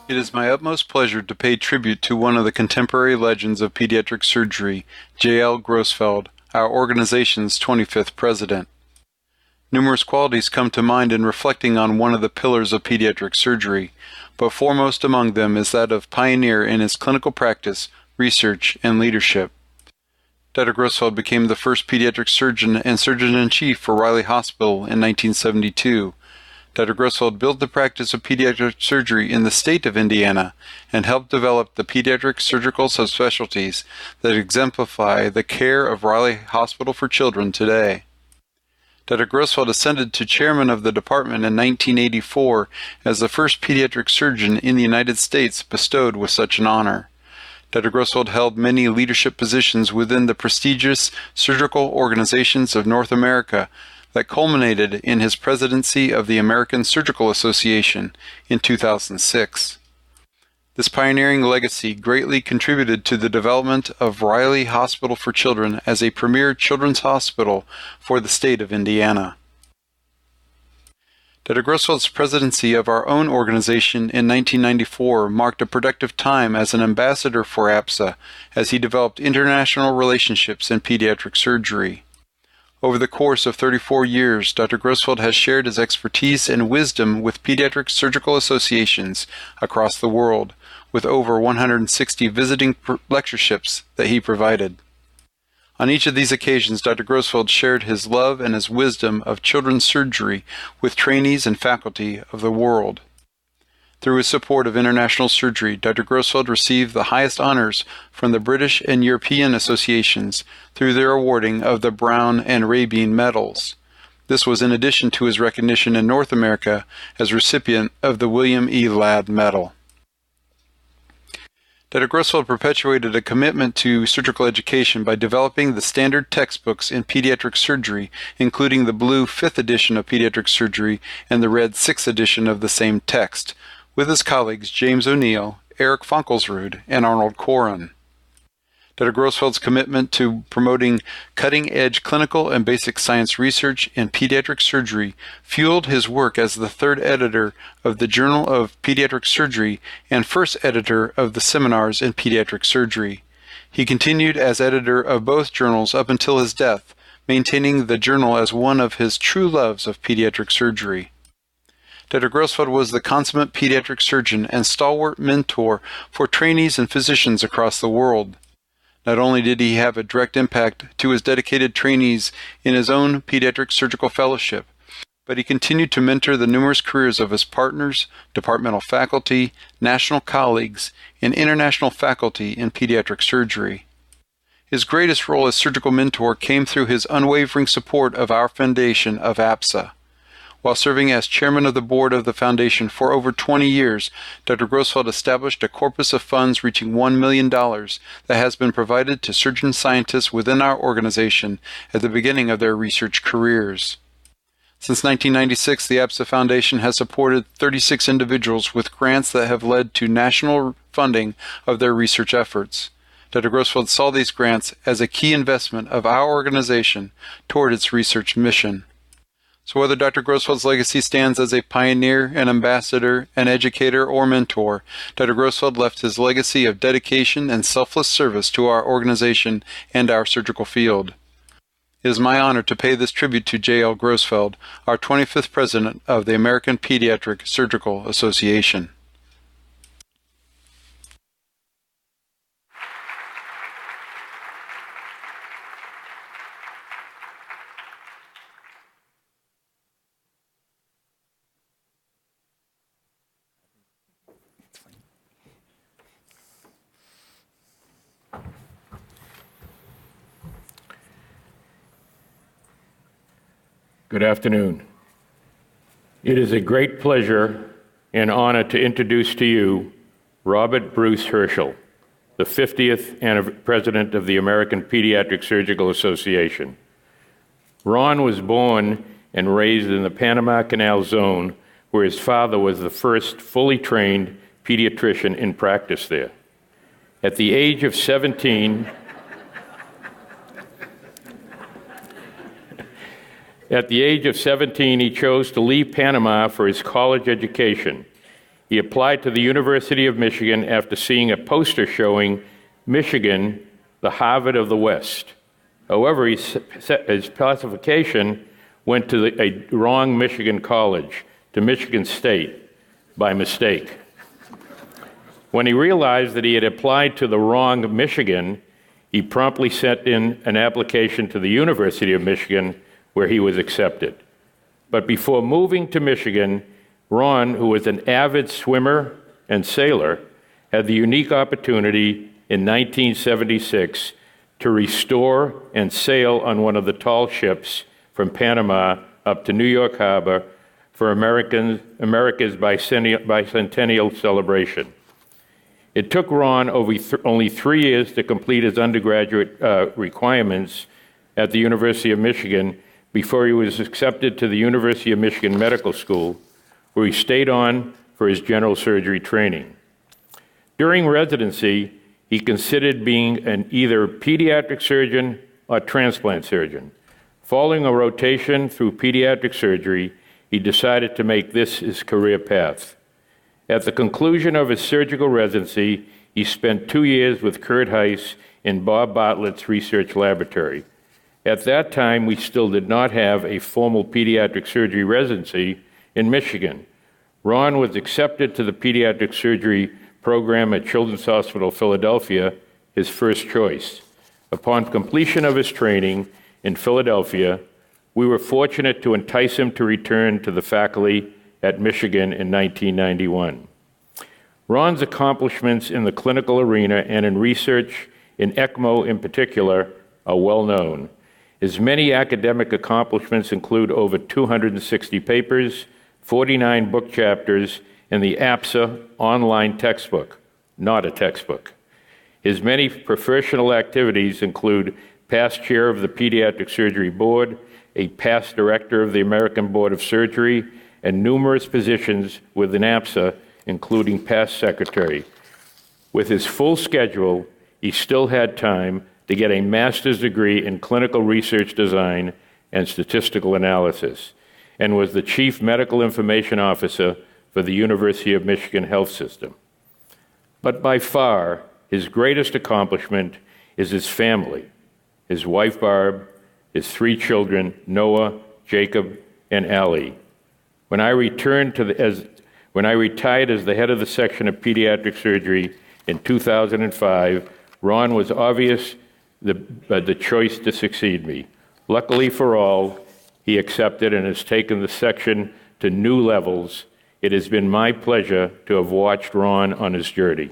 It is my utmost pleasure to pay tribute to one of the contemporary legends of pediatric surgery, J.L. Grosfeld, our organization's 25th president. Numerous qualities come to mind in reflecting on one of the pillars of pediatric surgery, but foremost among them is that of pioneer in his clinical practice, research, and leadership. Dr. Grosfeld became the first pediatric surgeon and surgeon-in-chief for Riley Hospital in 1972. Dr. Grosfeld built the practice of pediatric surgery in the state of Indiana and helped develop the pediatric surgical subspecialties that exemplify the care of Riley Hospital for Children today. Dr. Grosfeld ascended to chairman of the department in 1984 as the first pediatric surgeon in the United States bestowed with such an honor. Dr. Grosfeld held many leadership positions within the prestigious surgical organizations of North America that culminated in his presidency of the American Surgical Association in 2006. This pioneering legacy greatly contributed to the development of Riley Hospital for Children as a premier children's hospital for the state of Indiana. Dr. Grosfeld's presidency of our own organization in 1994 marked a productive time as an ambassador for APSA as he developed international relationships in pediatric surgery. Over the course of 34 years, Dr. Grosfeld has shared his expertise and wisdom with pediatric surgical associations across the world, with over 160 visiting lectureships that he provided. On each of these occasions, Dr. Grosfeld shared his love and his wisdom of children's surgery with trainees and faculty of the world. Through his support of international surgery, Dr. Grosfeld received the highest honors from the British and European associations through their awarding of the Brown and Rabin medals. This was in addition to his recognition in North America as recipient of the William E. Ladd Medal. Dr. Grosfeld perpetuated a commitment to surgical education by developing the standard textbooks in pediatric surgery, including the blue 5th edition of pediatric surgery and the red 6th edition of the same text, with his colleagues James O'Neill, Eric Funkelsrud, and Arnold Koren. Dr. Grosfeld's commitment to promoting cutting-edge clinical and basic science research in pediatric surgery fueled his work as the 3rd editor of the Journal of Pediatric Surgery and 1st editor of the Seminars in Pediatric Surgery. He continued as editor of both journals up until his death, maintaining the journal as one of his true loves of pediatric surgery. Dr. Grosfeld was the consummate pediatric surgeon and stalwart mentor for trainees and physicians across the world. Not only did he have a direct impact to his dedicated trainees in his own pediatric surgical fellowship, but he continued to mentor the numerous careers of his partners, departmental faculty, national colleagues, and international faculty in pediatric surgery. His greatest role as surgical mentor came through his unwavering support of our foundation of APSA. While serving as chairman of the board of the foundation for over 20 years, Dr. Grosfeld established a corpus of funds reaching $1 million that has been provided to surgeon scientists within our organization at the beginning of their research careers. Since 1996, the APSA Foundation has supported 36 individuals with grants that have led to national funding of their research efforts. Dr. Grosfeld saw these grants as a key investment of our organization toward its research mission. So whether Dr. Grosfeld's legacy stands as a pioneer, an ambassador, an educator, or mentor, Dr. Grosfeld left his legacy of dedication and selfless service to our organization and our surgical field. It is my honor to pay this tribute to J.L. Grosfeld, our 25th president of the American Pediatric Surgical Association. Good afternoon. It is a great pleasure and honor to introduce to you Robert Bruce Herschel, the 50th president of the American Pediatric Surgical Association. Ron was born and raised in the Panama Canal Zone, where his father was the first fully trained pediatrician in practice there. At the age of 17, he chose to leave Panama for his college education. He applied to the University of Michigan after seeing a poster showing Michigan, the Harvard of the West. However, his classification went to a wrong Michigan college, to Michigan State, by mistake. When he realized that he had applied to the wrong Michigan, he promptly sent in an application to the University of Michigan, where he was accepted. But before moving to Michigan, Ron, who was an avid swimmer and sailor, had the unique opportunity in 1976 to restore and sail on one of the tall ships from Panama up to New York Harbor for America's bicentennial celebration. It took Ron only 3 years to complete his undergraduate requirements at the University of Michigan before he was accepted to the University of Michigan Medical School, where he stayed on for his general surgery training. During residency, he considered being an either pediatric surgeon or transplant surgeon. Following a rotation through pediatric surgery, he decided to make this his career path. At the conclusion of his surgical residency, he spent 2 years with Kurt Heiss in Bob Bartlett's research laboratory. At that time, we still did not have a formal pediatric surgery residency in Michigan. Ron was accepted to the pediatric surgery program at Children's Hospital Philadelphia, his first choice. Upon completion of his training in Philadelphia, we were fortunate to entice him to return to the faculty at Michigan in 1991. Ron's accomplishments in the clinical arena and in research in ECMO in particular are well known. His many academic accomplishments include over 260 papers, 49 book chapters, and the APSA online textbook, not a textbook. His many professional activities include past chair of the Pediatric Surgery Board, a past director of the American Board of Surgery, and numerous positions within APSA, including past secretary. With his full schedule, he still had time to get a master's degree in clinical research design and statistical analysis, and was the chief medical information officer for the University of Michigan Health System. But by far, his greatest accomplishment is his family, his wife Barb, his 3 children, Noah, Jacob, and Allie. When I retired as the head of the section of pediatric surgery in 2005, Ron was obvious the choice to succeed me. Luckily for all, he accepted and has taken the section to new levels. It has been my pleasure to have watched Ron on his journey.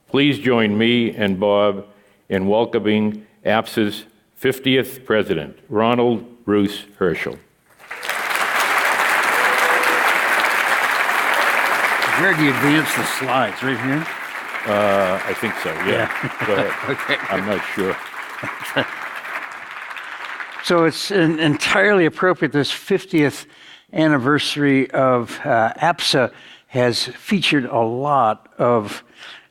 Please join me and Bob in welcoming APSA's 50th president, Ronald Bruce Herschel. Where do you advance the slides? Right here? I think so, yeah. Go ahead. Okay. I'm not sure. So it's entirely appropriate. This 50th anniversary of APSA has featured a lot of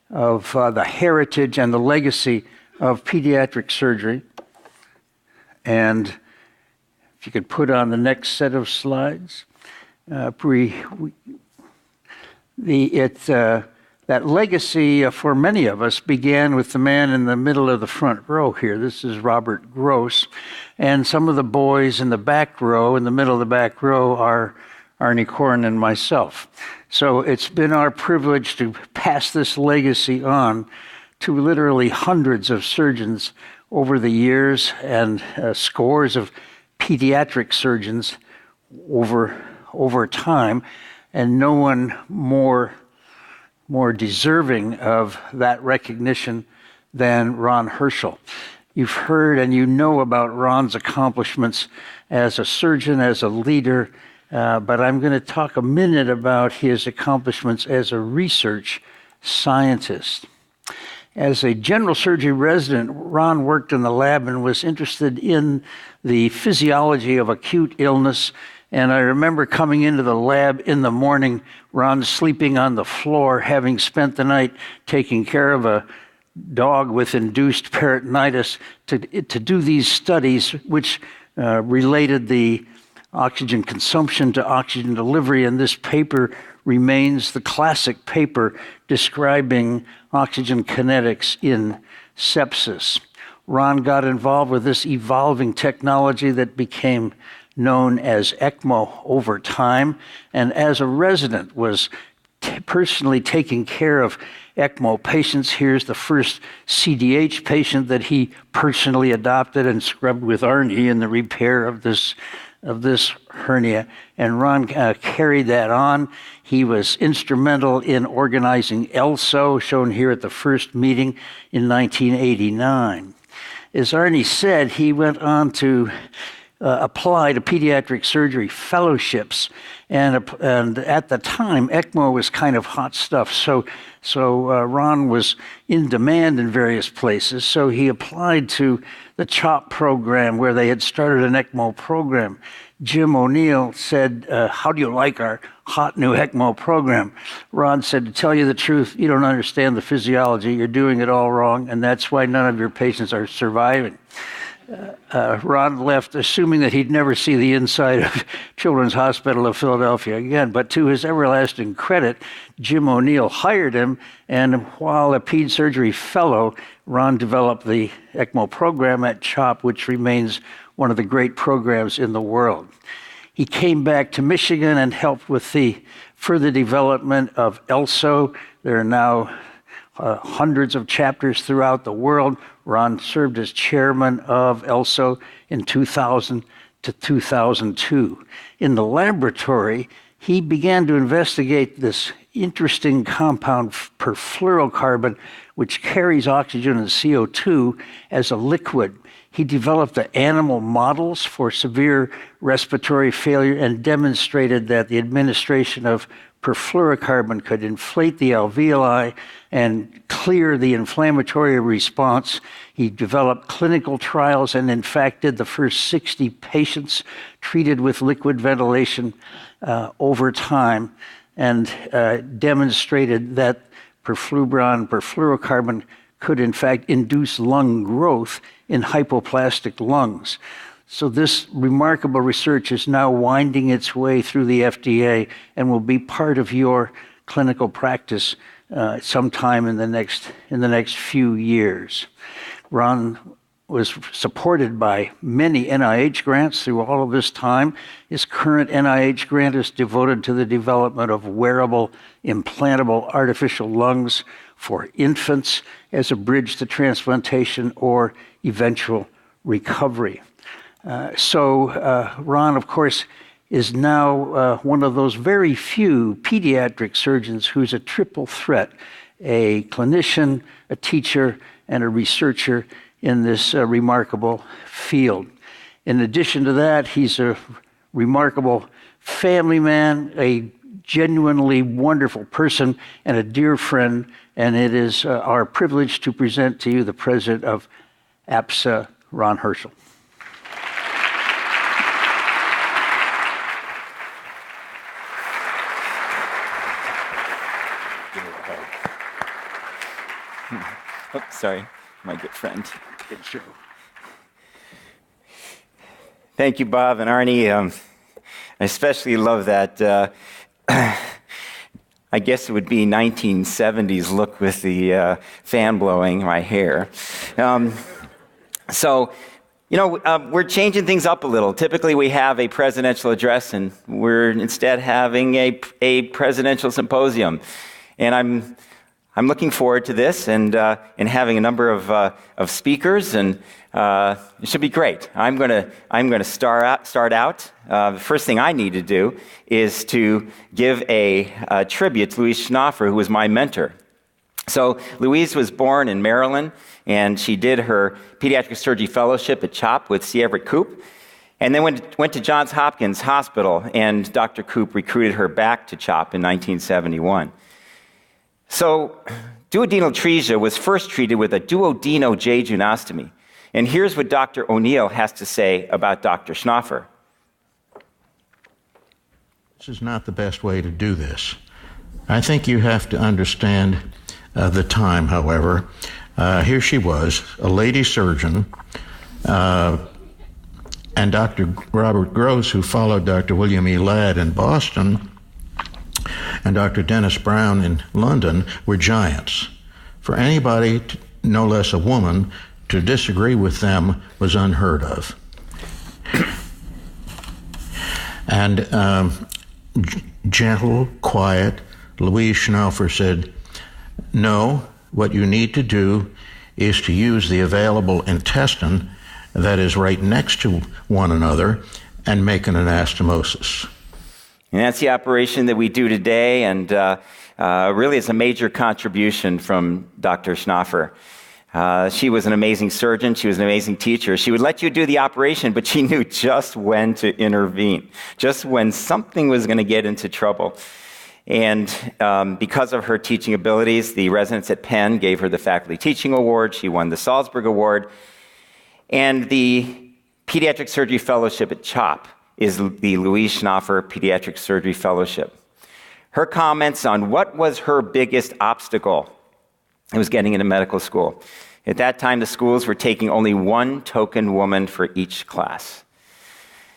the heritage and the legacy of pediatric surgery. And if you could put on the next set of slides, that legacy for many of us began with the man in the middle of the front row here. This is Robert Gross. And some of the boys in the back row, in the middle of the back row, are Arnie Korn and myself. So it's been our privilege to pass this legacy on to literally hundreds of surgeons over the years and scores of pediatric surgeons over time, and no one more deserving of that recognition than Ron Herschel. You've heard and you know about Ron's accomplishments as a surgeon, as a leader, but I'm going to talk a minute about his accomplishments as a research scientist. As a general surgery resident, Ron worked in the lab and was interested in the physiology of acute illness. And I remember coming into the lab in the morning, Ron sleeping on the floor, having spent the night taking care of a dog with induced peritonitis to do these studies, which related the oxygen consumption to oxygen delivery. And this paper remains the classic paper describing oxygen kinetics in sepsis. Ron got involved with this evolving technology that became known as ECMO over time, and as a resident was personally taking care of ECMO patients. Here's the first CDH patient that he personally adopted and scrubbed with Arnie in the repair of this hernia. And Ron carried that on. He was instrumental in organizing ELSO, shown here at the first meeting in 1989. As Arnie said, he went on to apply to pediatric surgery fellowships, and at the time, ECMO was kind of hot stuff. So Ron was in demand in various places. So he applied to the CHOP program, where they had started an ECMO program. Jim O'Neill said, "How do you like our hot new ECMO program?" Ron said, "To tell you the truth, you don't understand the physiology. You're doing it all wrong, and that's why none of your patients are surviving." Ron left assuming that he'd never see the inside of Children's Hospital of Philadelphia again. But to his everlasting credit, Jim O'Neill hired him, and while a ped surgery fellow, Ron developed the ECMO program at CHOP, which remains one of the great programs in the world. He came back to Michigan and helped with the further development of ELSO. There are now hundreds of chapters throughout the world. Ron served as chairman of ELSO in 2000 to 2002. In the laboratory, he began to investigate this interesting compound, perfluorocarbon, which carries oxygen and CO2 as a liquid. He developed the animal models for severe respiratory failure and demonstrated that the administration of perfluorocarbon could inflate the alveoli and clear the inflammatory response. He developed clinical trials and, in fact, did the first 60 patients treated with liquid ventilation over time, and demonstrated that perfluorocarbon could, in fact, induce lung growth in hypoplastic lungs. So this remarkable research is now winding its way through the FDA and will be part of your clinical practice sometime in the next few years. Ron was supported by many NIH grants through all of this time. His current NIH grant is devoted to the development of wearable, implantable artificial lungs for infants as a bridge to transplantation or eventual recovery. Ron, of course, is now one of those very few pediatric surgeons who's a triple threat, a clinician, a teacher, and a researcher in this remarkable field. In addition to that, he's a remarkable family man, a genuinely wonderful person, and a dear friend, and it is our privilege to present to you the president of APSA, Ron Hirschl. Oops, sorry, my good friend. Good show. Thank you, Bob and Arnie. I especially love that, I guess it would be 1970s look with the fan blowing my hair. We're changing things up a little. Typically, we have a presidential address, and we're instead having a presidential symposium. And I'm looking forward to this and having a number of speakers, and it should be great. I'm gonna start out. The first thing I need to do is to give a tribute to Louise Schnaufer, who was my mentor. So Louise was born in Maryland, and she did her pediatric surgery fellowship at CHOP with C. Everett Koop, and then went to Johns Hopkins Hospital, and Dr. Koop recruited her back to CHOP in 1971. So duodenal atresia was first treated with a duodeno-jejunostomy. And here's what Dr. O'Neill has to say about Dr. Schnaufer. This is not the best way to do this. I think you have to understand the time, however. Here she was, a lady surgeon, and Dr. Robert Gross, who followed Dr. William E. Ladd in Boston, and Dr. Dennis Brown in London were giants. For anybody, no less a woman, to disagree with them was unheard of. And gentle, quiet, Louise Schnaufer said, no, what you need to do is to use the available intestine that is right next to one another and make an anastomosis. And that's the operation that we do today, and really it's a major contribution from Dr. Schnaufer. She was an amazing surgeon. She was an amazing teacher. She would let you do the operation, but she knew just when to intervene, just when something was going to get into trouble. And because of her teaching abilities, the residents at Penn gave her the Faculty Teaching Award. She won the Salzburg Award. And the Pediatric Surgery Fellowship at CHOP is the Louise Schnaufer Pediatric Surgery Fellowship. Her comments on what was her biggest obstacle, it was getting into medical school. At that time, the schools were taking only one token woman for each class.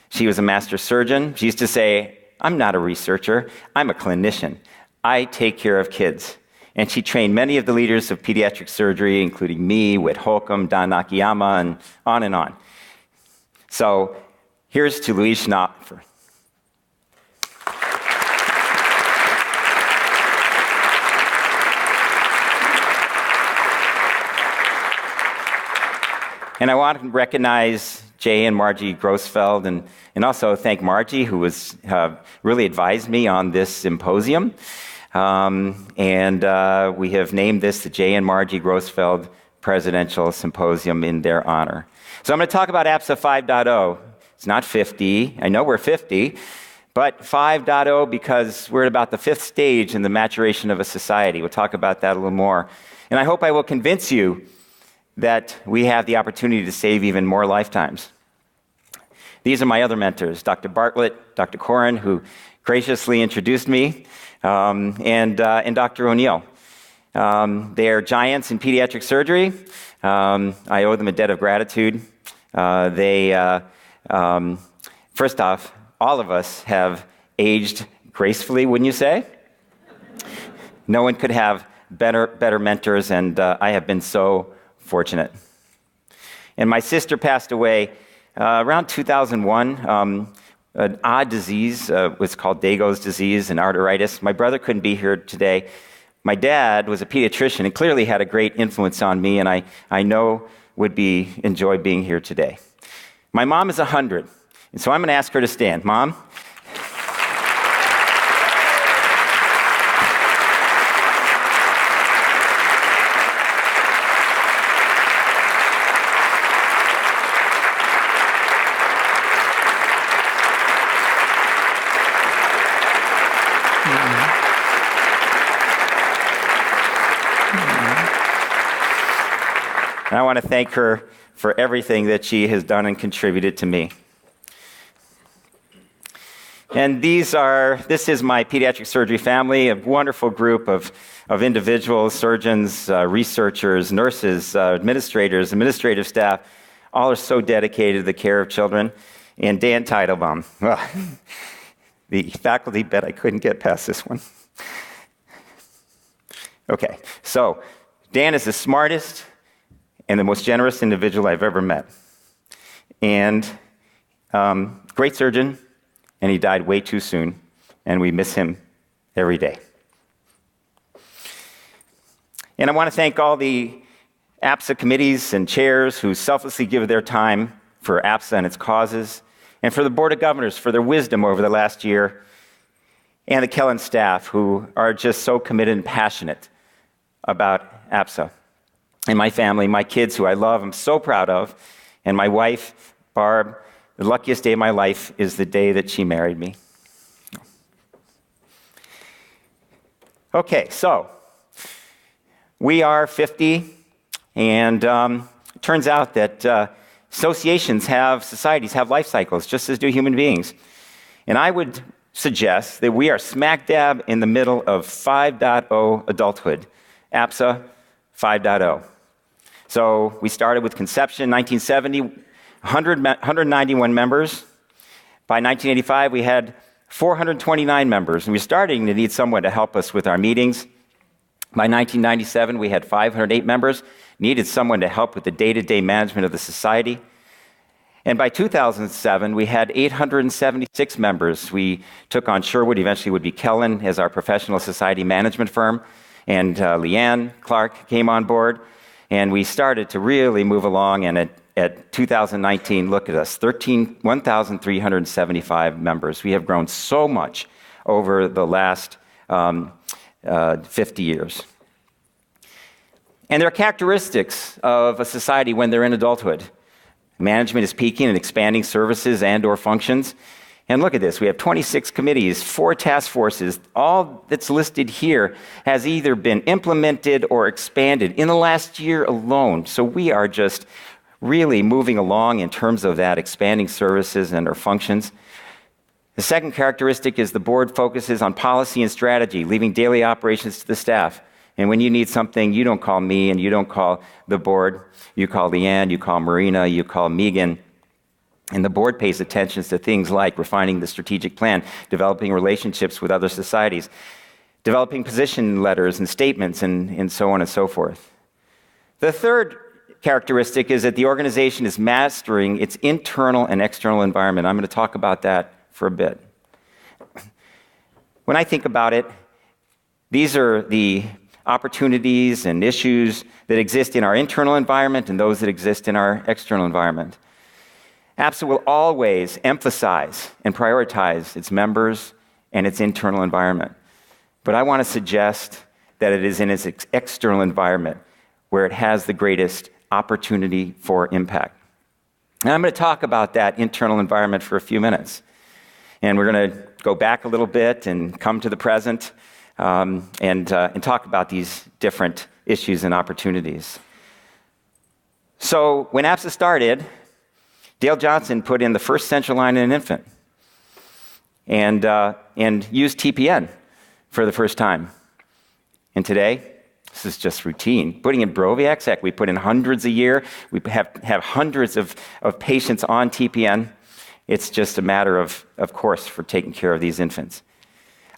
She was a master surgeon. She used to say, I'm not a researcher, I'm a clinician. I take care of kids. And she trained many of the leaders of pediatric surgery, including me, Whit Holcomb, Don Nakayama, and on and on. So here's to Louise Schnaufer. And I want to recognize Jay and Margie Grosfeld, and also thank Margie, who was really advised me on this symposium. And we have named this the Jay and Margie Grosfeld Presidential Symposium in their honor. So I'm going to talk about APSA 5.0. It's not 50. I know we're 50, but 5.0 because we're at about the fifth stage in the maturation of a society. We'll talk about that a little more. And I hope I will convince you that we have the opportunity to save even more lifetimes. These are my other mentors, Dr. Bartlett, Dr. Corin, who graciously introduced me, and Dr. O'Neill. They are giants in pediatric surgery. I owe them a debt of gratitude. First off, all of us have aged gracefully, wouldn't you say? No one could have better mentors, and I have been so fortunate. And my sister passed away around 2001. An odd disease was called Dago's disease and arteritis. My brother couldn't be here today. My dad was a pediatrician and clearly had a great influence on me, and I know would enjoy being here today. My mom is 100, and so I'm going to ask her to stand. Mom? And I want to thank her for everything that she has done and contributed to me. And this is my pediatric surgery family, a wonderful group of individuals, surgeons, researchers, nurses, administrators, administrative staff. All are so dedicated to the care of children. And Dan Teitelbaum. Well, the faculty bet I couldn't get past this one. Okay, so Dan is the smartest and the most generous individual I've ever met. And great surgeon, and he died way too soon, and we miss him every day. And I want to thank all the APSA committees and chairs who selflessly give their time for APSA and its causes, and for the Board of Governors for their wisdom over the last year, and the Kellen staff who are just so committed and passionate about APSA. And my family, my kids who I love, I'm so proud of, and my wife, Barb. The luckiest day of my life is the day that she married me. Okay, so we are 50, and it turns out that societies have life cycles, just as do human beings. And I would suggest that we are smack dab in the middle of 5.0 adulthood, APSA 5.0. So we started with conception, 1970, 191 members. By 1985, we had 429 members, and we're starting to need someone to help us with our meetings. By 1997, we had 508 members, needed someone to help with the day-to-day management of the society. And by 2007, we had 876 members. We took on Sherwood, eventually would be Kellen, as our professional society management firm, and Leanne Clark came on board, and we started to really move along, and at 2019, look at us, 1,375 members. We have grown so much over the last 50 years. And there are characteristics of a society when they're in adulthood. Management is peaking and expanding services and or functions. And look at this, we have 26 committees, 4 task forces. All that's listed here has either been implemented or expanded in the last year alone. So we are just really moving along in terms of that, expanding services and our functions. The second characteristic is the board focuses on policy and strategy, leaving daily operations to the staff. And when you need something, you don't call me and you don't call the board. You call Leanne, you call Marina, you call Megan. And the board pays attention to things like refining the strategic plan, developing relationships with other societies, developing position letters and statements, and so on and so forth. The third characteristic is that the organization is mastering its internal and external environment. I'm going to talk about that for a bit. When I think about it, these are the opportunities and issues that exist in our internal environment and those that exist in our external environment. APSA will always emphasize and prioritize its members and its internal environment. But I want to suggest that it is in its external environment where it has the greatest opportunity for impact. And I'm going to talk about that internal environment for a few minutes. And we're going to go back a little bit and come to the present and talk about these different issues and opportunities. So when APSA started, Dale Johnson put in the first central line in an infant and used TPN for the first time. And today, this is just routine. Putting in Broviac, we put in hundreds a year. We have hundreds of patients on TPN. It's just a matter of course, for taking care of these infants.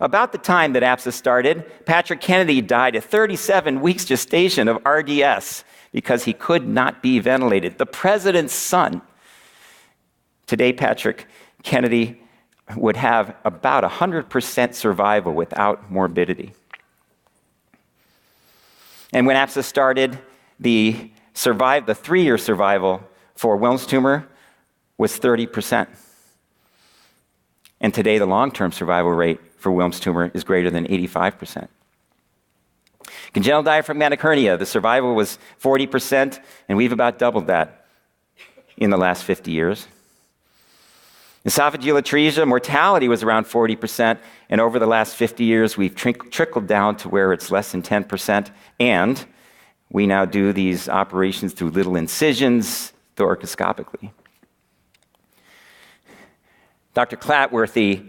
About the time that APSA started, Patrick Kennedy died at 37 weeks gestation of RDS because he could not be ventilated. The president's son. Today, Patrick Kennedy would have about 100% survival without morbidity. And when APSA started, the 3-year survival for Wilms tumor was 30%. And today, the long-term survival rate for Wilms tumor is greater than 85%. Congenital diaphragmatic hernia, the survival was 40%, and we've about doubled that in the last 50 years. Esophageal atresia, mortality was around 40%, and over the last 50 years, we've trickled down to where it's less than 10%, and we now do these operations through little incisions, thoracoscopically. Dr. Clatworthy,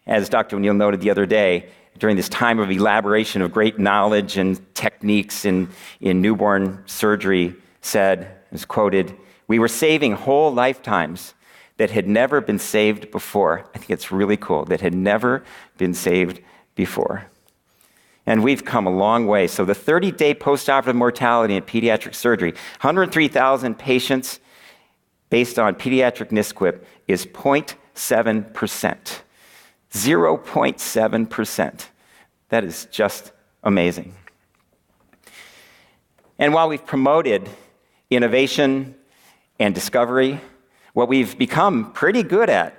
as Dr. O'Neill noted the other day, during this time of elaboration of great knowledge and techniques in newborn surgery, said, is quoted, "We were saving whole lifetimes that had never been saved before." I think it's really cool, that had never been saved before. And we've come a long way. So the 30-day postoperative mortality in pediatric surgery, 103,000 patients based on pediatric NSQIP, is 0.7%. 0.7%. That is just amazing. And while we've promoted innovation and discovery, what we've become pretty good at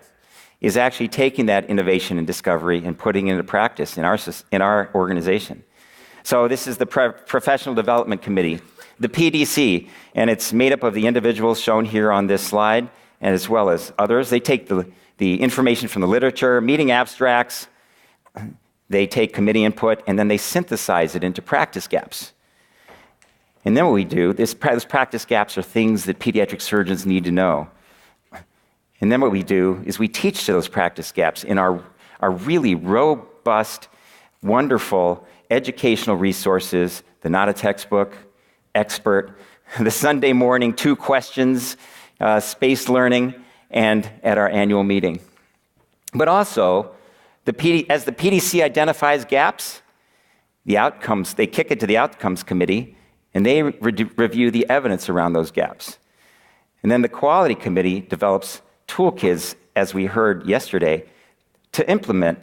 is actually taking that innovation and discovery and putting it into practice in our organization. So this is the Professional Development Committee, the PDC, and it's made up of the individuals shown here on this slide, and as well as others. They take the information from the literature, meeting abstracts, they take committee input, and then they synthesize it into practice gaps. And then what we do, those practice gaps are things that pediatric surgeons need to know. And then what we do is we teach to those practice gaps in our really robust, wonderful educational resources, the Not a Textbook, Expert, the Sunday morning 2 questions, spaced learning, and at our annual meeting. But also, as the PDC identifies gaps, they kick it to the Outcomes Committee, and they review the evidence around those gaps. And then the Quality Committee develops toolkits, as we heard yesterday, to implement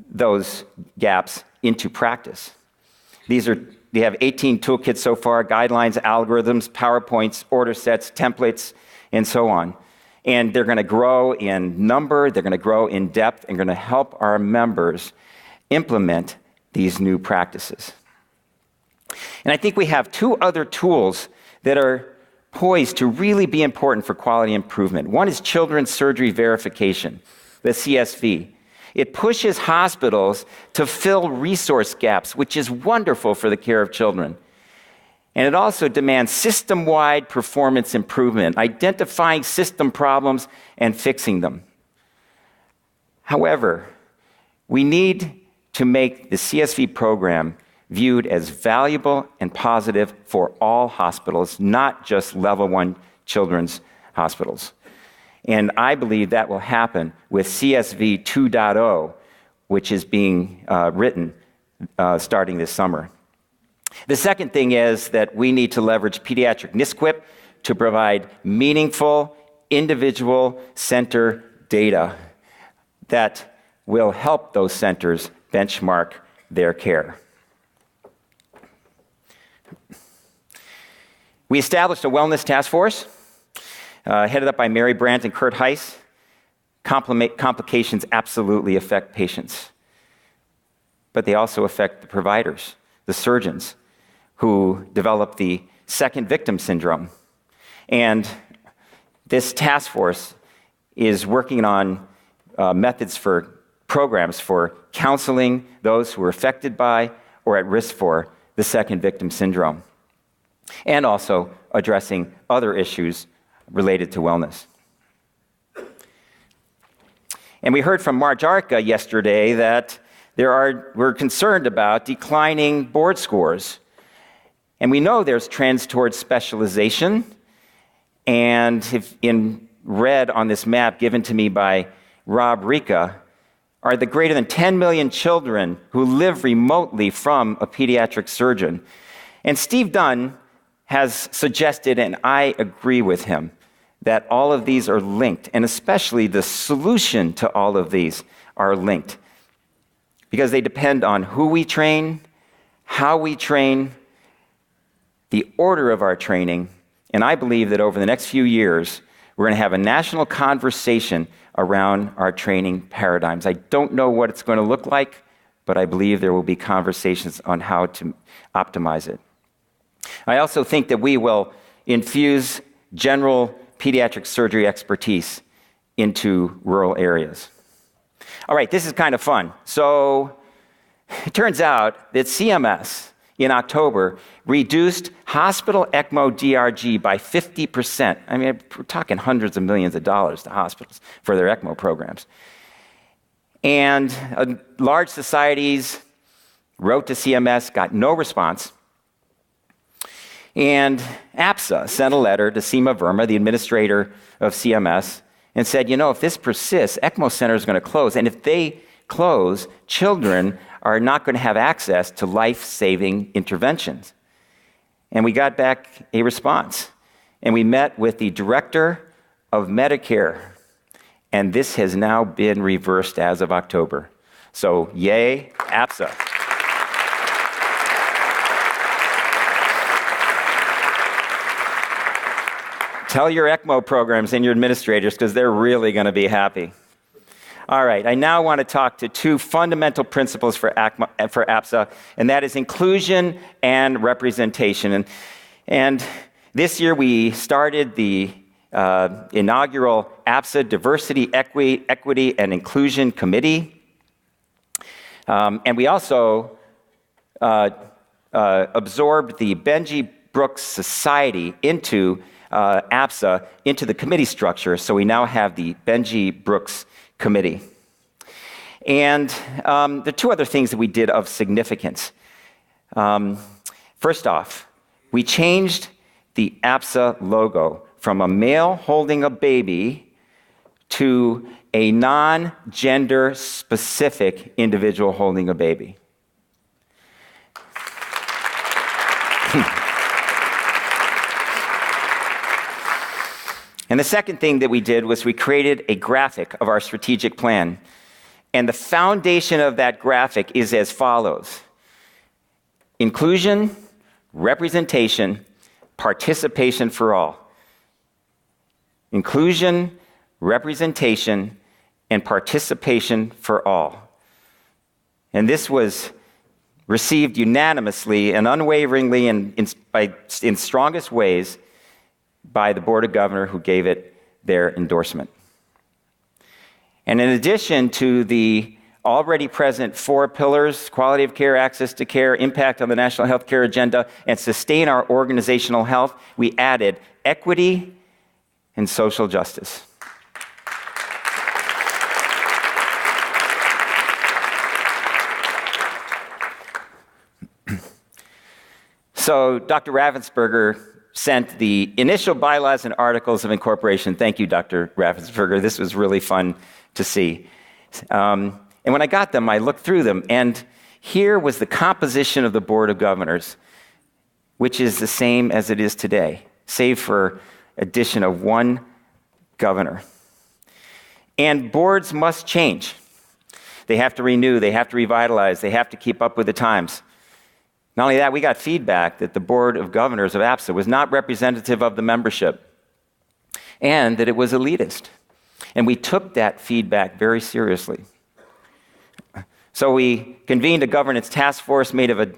those gaps into practice. They have 18 toolkits so far: guidelines, algorithms, PowerPoints, order sets, templates, and so on. And they're going to grow in number, they're going to grow in depth, and going to help our members implement these new practices. And I think we have two other tools that are poised to really be important for quality improvement. One is children's surgery verification, the CSV. It pushes hospitals to fill resource gaps, which is wonderful for the care of children. And it also demands system-wide performance improvement, identifying system problems and fixing them. However, we need to make the CSV program viewed as valuable and positive for all hospitals, not just level 1 children's hospitals. And I believe that will happen with CSV 2.0, which is being written starting this summer. The second thing is that we need to leverage pediatric NSQIP to provide meaningful, individual center data that will help those centers benchmark their care. We established a wellness task force headed up by Mary Brandt and Kurt Heiss. Complications absolutely affect patients, but they also affect the providers, the surgeons, who develop the second victim syndrome. And this task force is working on methods for programs for counseling those who are affected by or at risk for the second victim syndrome, and also addressing other issues related to wellness. And we heard from Margie yesterday that we're concerned about declining board scores. And we know there's trends towards specialization. And if in red on this map given to me by Rob Rika are the greater than 10 million children who live remotely from a pediatric surgeon. And Steve Dunn has suggested, and I agree with him, that all of these are linked, and especially the solution to all of these are linked, because they depend on who we train, how we train, the order of our training, and I believe that over the next few years, we're going to have a national conversation around our training paradigms. I don't know what it's going to look like, but I believe there will be conversations on how to optimize it. I also think that we will infuse general pediatric surgery expertise into rural areas. All right, this is kind of fun. So it turns out that CMS in October reduced hospital ECMO DRG by 50%. I mean, we're talking hundreds of millions of dollars to hospitals for their ECMO programs. And large societies wrote to CMS, got no response. And APSA sent a letter to Seema Verma, the administrator of CMS, and said, if this persists, ECMO centers are going to close. And if they close, children are not going to have access to life-saving interventions. And we got back a response. And we met with the director of Medicare. And this has now been reversed as of October. So, yay, APSA. Tell your ECMO programs and your administrators, because they're really going to be happy. All right, I now want to talk to two fundamental principles for APSA, and that is inclusion and representation. And this year we started the inaugural APSA Diversity, Equity, and Inclusion Committee. And we also absorbed the Benji Brooks Society into APSA into the committee structure, so we now have the Benji Brooks Committee. And there are two other things that we did of significance. First off, we changed the APSA logo from a male holding a baby to a non-gender specific individual holding a baby. And the second thing that we did was we created a graphic of our strategic plan. And the foundation of that graphic is as follows: inclusion, representation, participation for all. Inclusion, representation, and participation for all. And this was received unanimously and unwaveringly in strongest ways by the Board of Governors, who gave it their endorsement. And in addition to the already present 4 pillars: quality of care, access to care, impact on the national health care agenda, and sustain our organizational health, we added equity and social justice. So Dr. Ravensburger sent the initial bylaws and articles of incorporation. Thank you, Dr. Ravensburger. This was really fun to see. And when I got them, I looked through them, and here was the composition of the Board of Governors, which is the same as it is today, save for addition of 1 governor. And boards must change. They have to renew, they have to revitalize, they have to keep up with the times. Not only that, we got feedback that the Board of Governors of APSA was not representative of the membership and that it was elitist. And we took that feedback very seriously. So we convened a governance task force made of a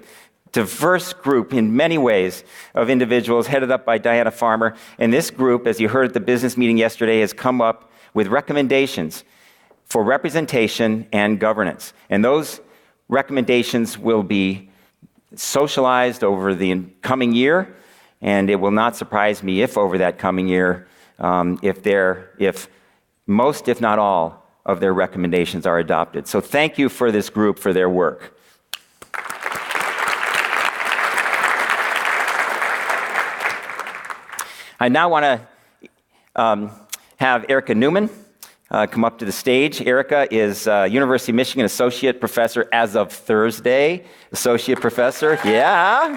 diverse group in many ways of individuals headed up by Diana Farmer. And this group, as you heard at the business meeting yesterday, has come up with recommendations for representation and governance. And those recommendations will be socialized over the coming year, and it will not surprise me if over that coming year, if most, if not all, of their recommendations are adopted. So thank you for this group for their work. I now want to have Erika Newman come up to the stage. Erika is University of Michigan Associate Professor as of Thursday. Associate Professor, yeah.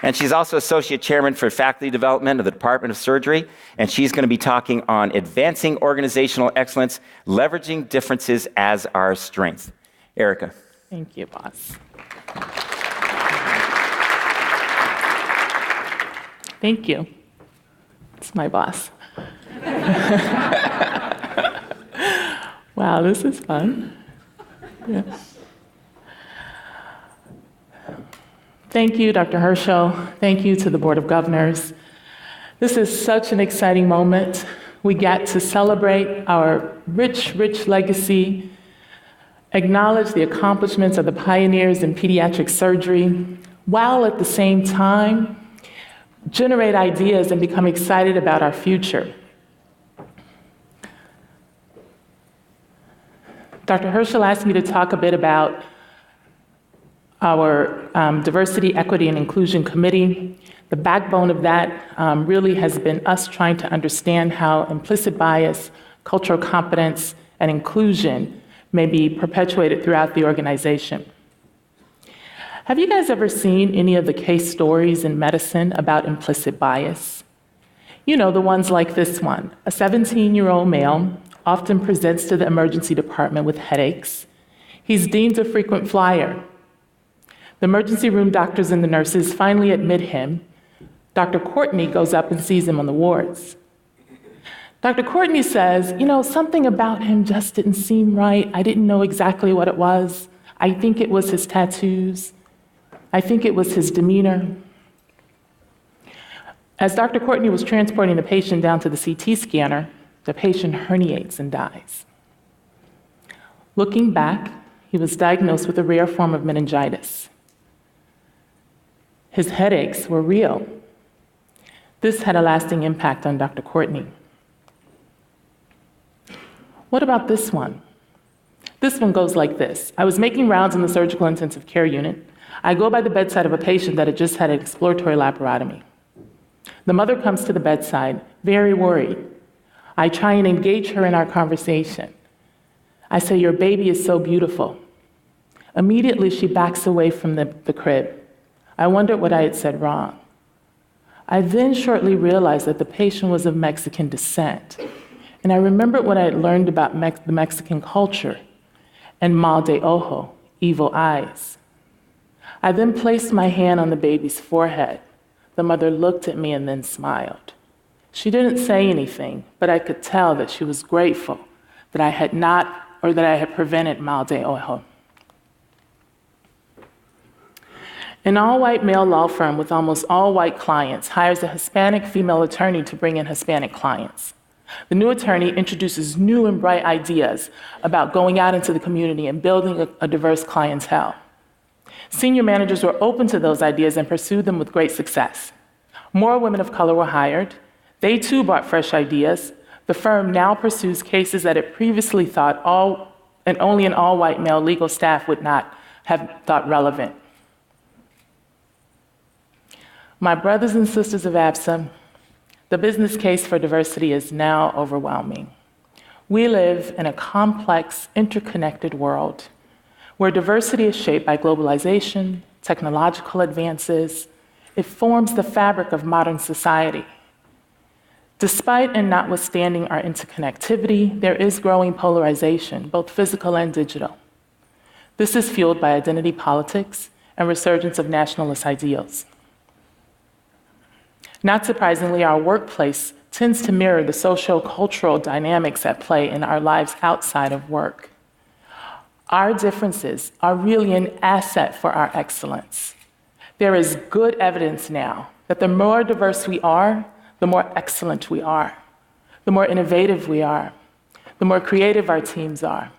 And she's also Associate Chairman for Faculty Development of the Department of Surgery, and she's going to be talking on advancing organizational excellence, leveraging differences as our strength. Erika. Thank you, boss. Thank you. It's my boss. Wow, this is fun. Yeah. Thank you, Dr. Herschel. Thank you to the Board of Governors. This is such an exciting moment. We get to celebrate our rich, rich legacy, acknowledge the accomplishments of the pioneers in pediatric surgery, while at the same time, generate ideas and become excited about our future. Dr. Herschel asked me to talk a bit about our Diversity, Equity, and Inclusion Committee. The backbone of that really has been us trying to understand how implicit bias, cultural competence, and inclusion may be perpetuated throughout the organization. Have you guys ever seen any of the case stories in medicine about implicit bias? You know, the ones like this one. A 17-year-old male often presents to the emergency department with headaches. He's deemed a frequent flyer. The emergency room doctors and the nurses finally admit him. Dr. Courtney goes up and sees him on the wards. Dr. Courtney says, you know, something about him just didn't seem right. I didn't know exactly what it was. I think it was his tattoos. I think it was his demeanor. As Dr. Courtney was transporting the patient down to the CT scanner, the patient herniates and dies. Looking back, he was diagnosed with a rare form of meningitis. His headaches were real. This had a lasting impact on Dr. Courtney. What about this one? This one goes like this. I was making rounds in the surgical intensive care unit. I go by the bedside of a patient that had just had an exploratory laparotomy. The mother comes to the bedside, very worried. I try and engage her in our conversation. I say, "Your baby is so beautiful." Immediately, she backs away from the crib. I wondered what I had said wrong. I then shortly realized that the patient was of Mexican descent. And I remembered what I had learned about the Mexican culture and mal de ojo, evil eyes. I then placed my hand on the baby's forehead. The mother looked at me and then smiled. She didn't say anything, but I could tell that she was grateful that I had prevented mal de ojo. An all-white male law firm with almost all white clients hires a Hispanic female attorney to bring in Hispanic clients. The new attorney introduces new and bright ideas about going out into the community and building a diverse clientele. Senior managers were open to those ideas and pursued them with great success. More women of color were hired. They too brought fresh ideas. The firm now pursues cases that it previously thought only an all-white male legal staff would not have thought relevant. My brothers and sisters of APSA, the business case for diversity is now overwhelming. We live in a complex, interconnected world where diversity is shaped by globalization, technological advances. It forms the fabric of modern society. Despite and notwithstanding our interconnectivity, there is growing polarization, both physical and digital. This is fueled by identity politics and resurgence of nationalist ideals. Not surprisingly, our workplace tends to mirror the socio-cultural dynamics at play in our lives outside of work. Our differences are really an asset for our excellence. There is good evidence now that the more diverse we are, the more excellent we are, the more innovative we are, the more creative our teams are,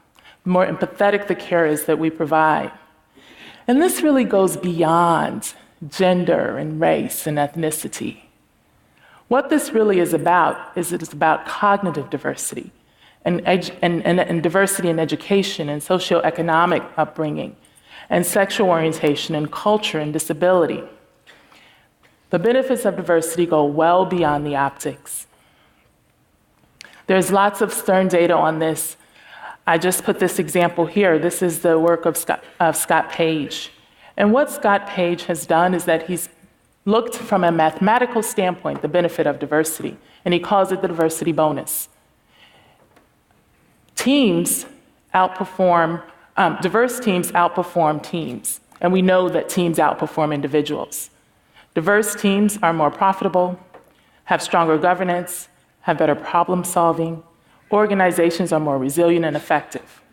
the more empathetic the care is that we provide. And this really goes beyond gender and race and ethnicity. What this really is about is it's about cognitive diversity and diversity in education and socioeconomic upbringing and sexual orientation and culture and disability. The benefits of diversity go well beyond the optics. There's lots of stern data on this. I just put this example here. This is the work of Scott Page. And what Scott Page has done is that he's looked from a mathematical standpoint the benefit of diversity, and he calls it the diversity bonus. Diverse teams outperform teams, and we know that teams outperform individuals. Diverse teams are more profitable, have stronger governance, have better problem solving. Organizations are more resilient and effective.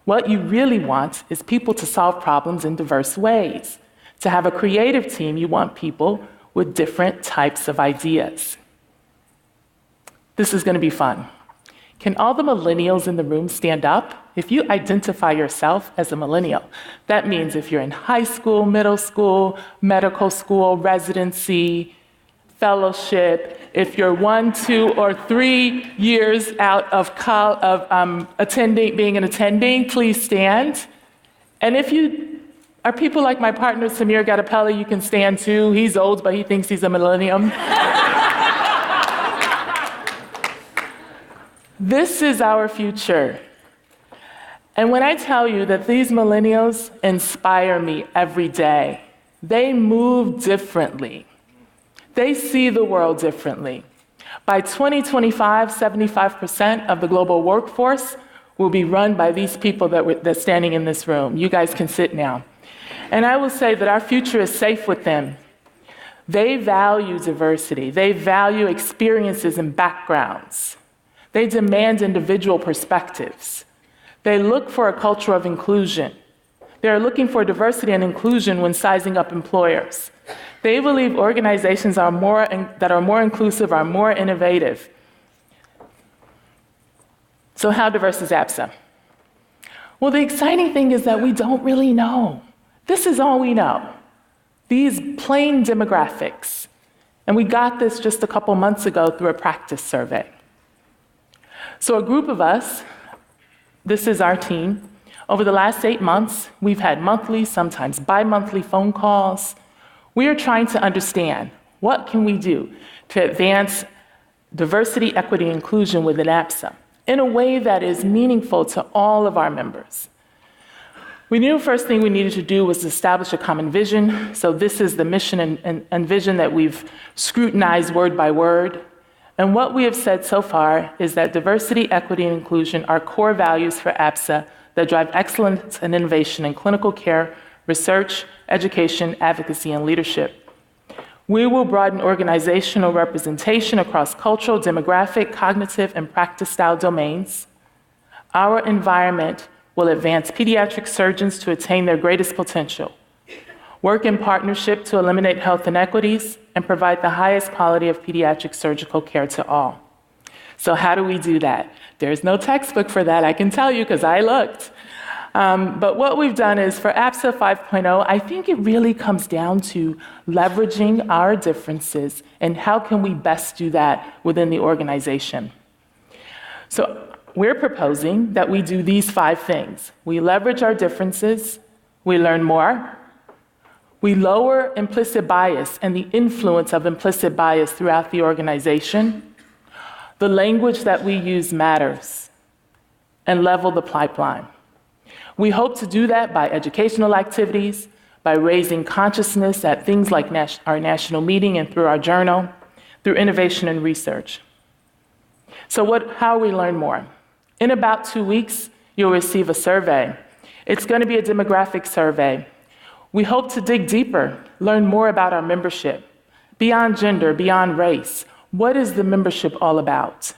What you really want is people to solve problems in diverse ways. To have a creative team, you want people with different types of ideas. This is going to be fun. Can all the millennials in the room stand up? If you identify yourself as a millennial, that means if you're in high school, middle school, medical school, residency, fellowship, if you're 1, 2, or 3 years out of being an attending, please stand. And if you are people like my partner, Samir Gadapelli, you can stand too. He's old, but he thinks he's a millennium. This is our future. And when I tell you that these millennials inspire me every day, they move differently. They see the world differently. By 2025, 75% of the global workforce will be run by these people that's standing in this room. You guys can sit now. And I will say that our future is safe with them. They value diversity. They value experiences and backgrounds. They demand individual perspectives. They look for a culture of inclusion. They're looking for diversity and inclusion when sizing up employers. They believe organizations that are more inclusive are more innovative. So how diverse is APSA? Well, the exciting thing is that we don't really know. This is all we know. These plain demographics. And we got this just a couple months ago through a practice survey. So a group of us, this is our team, over the last 8 months, we've had monthly, sometimes bi-monthly phone calls. We are trying to understand What can we do to advance diversity, equity, and inclusion within APSA in a way that is meaningful to all of our members? We knew first thing we needed to do was establish a common vision. So this is the mission and vision that we've scrutinized word by word. And what we have said so far is that diversity, equity, and inclusion are core values for APSA that drive excellence and innovation in clinical care, research, education, advocacy, and leadership. We will broaden organizational representation across cultural, demographic, cognitive, and practice style domains. Our environment will advance pediatric surgeons to attain their greatest potential, work in partnership to eliminate health inequities, and provide the highest quality of pediatric surgical care to all. So how do we do that? There's no textbook for that, I can tell you, because I looked. But what we've done is for APSA 5.0, I think it really comes down to leveraging our differences and how can we best do that within the organization. So we're proposing that we do these 5 things. We leverage our differences, we learn more, we lower implicit bias and the influence of implicit bias throughout the organization. The language that we use matters, and level the pipeline. We hope to do that by educational activities, by raising consciousness at things like our national meeting and through our journal, through innovation and research. So how we learn more? In about 2 weeks, you'll receive a survey. It's going to be a demographic survey. We hope to dig deeper, learn more about our membership, beyond gender, beyond race. What is the membership all about?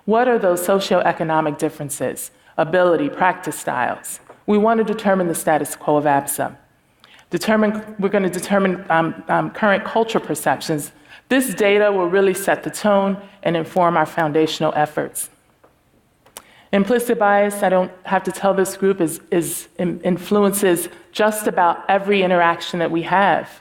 What are those socioeconomic differences, ability, practice styles? We want to determine the status quo of APSA. We're going to determine current cultural perceptions. This data will really set the tone and inform our foundational efforts. Implicit bias, I don't have to tell this group, influences just about every interaction that we have.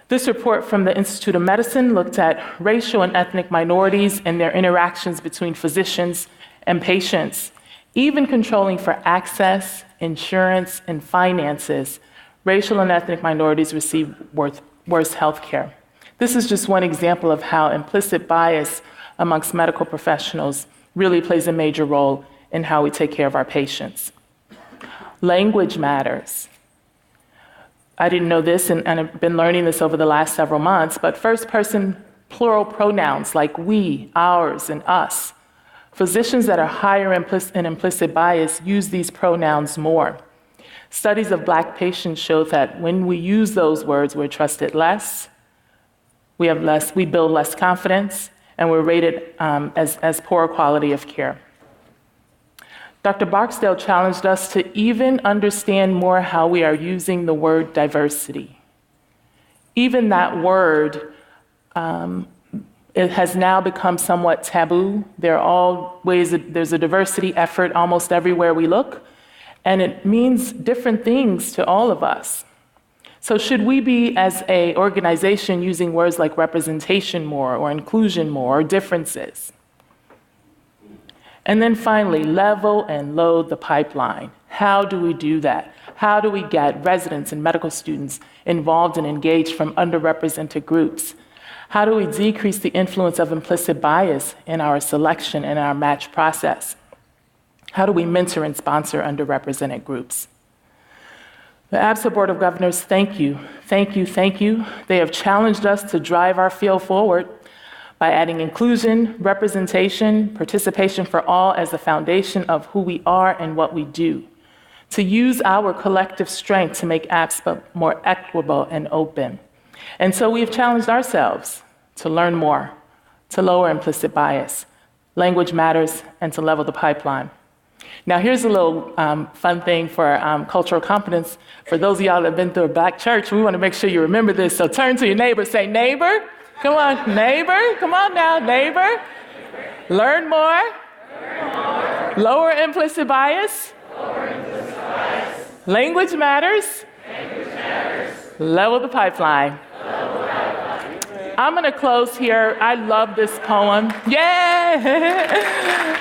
This report from the Institute of Medicine looked at racial and ethnic minorities and their interactions between physicians and patients. Even controlling for access, insurance, and finances, racial and ethnic minorities receive worse health care. This is just one example of how implicit bias amongst medical professionals really plays a major role in how we take care of our patients. Language matters. I didn't know this, and I've been learning this over the last several months, but first-person plural pronouns like we, ours, and us. Physicians that are higher in implicit bias use these pronouns more. Studies of Black patients show that when we use those words, we're trusted less, we build less confidence, and we're rated as poor quality of care. Dr. Barksdale challenged us to even understand more how we are using the word diversity. Even that word, it has now become somewhat taboo. There's a diversity effort almost everywhere we look, and it means different things to all of us. So should we be, as an organization, using words like representation more, or inclusion more, or differences? And then finally, level and load the pipeline. How do we do that? How do we get residents and medical students involved and engaged from underrepresented groups? How do we decrease the influence of implicit bias in our selection and our match process? How do we mentor and sponsor underrepresented groups? The APSA Board of Governors, thank you, thank you, thank you. They have challenged us to drive our field forward by adding inclusion, representation, participation for all as the foundation of who we are and what we do, to use our collective strength to make APSA more equitable and open. And so we have challenged ourselves to learn more, to lower implicit bias, language matters, and to level the pipeline. Now, here's a little fun thing for cultural competence. For those of y'all that have been through a Black church, we want to make sure you remember this. So turn to your neighbor, say, neighbor. Come on, neighbor. Come on now, neighbor. Learn more. Lower implicit bias. Language matters. Level the pipeline. I'm going to close here. I love this poem. Yeah!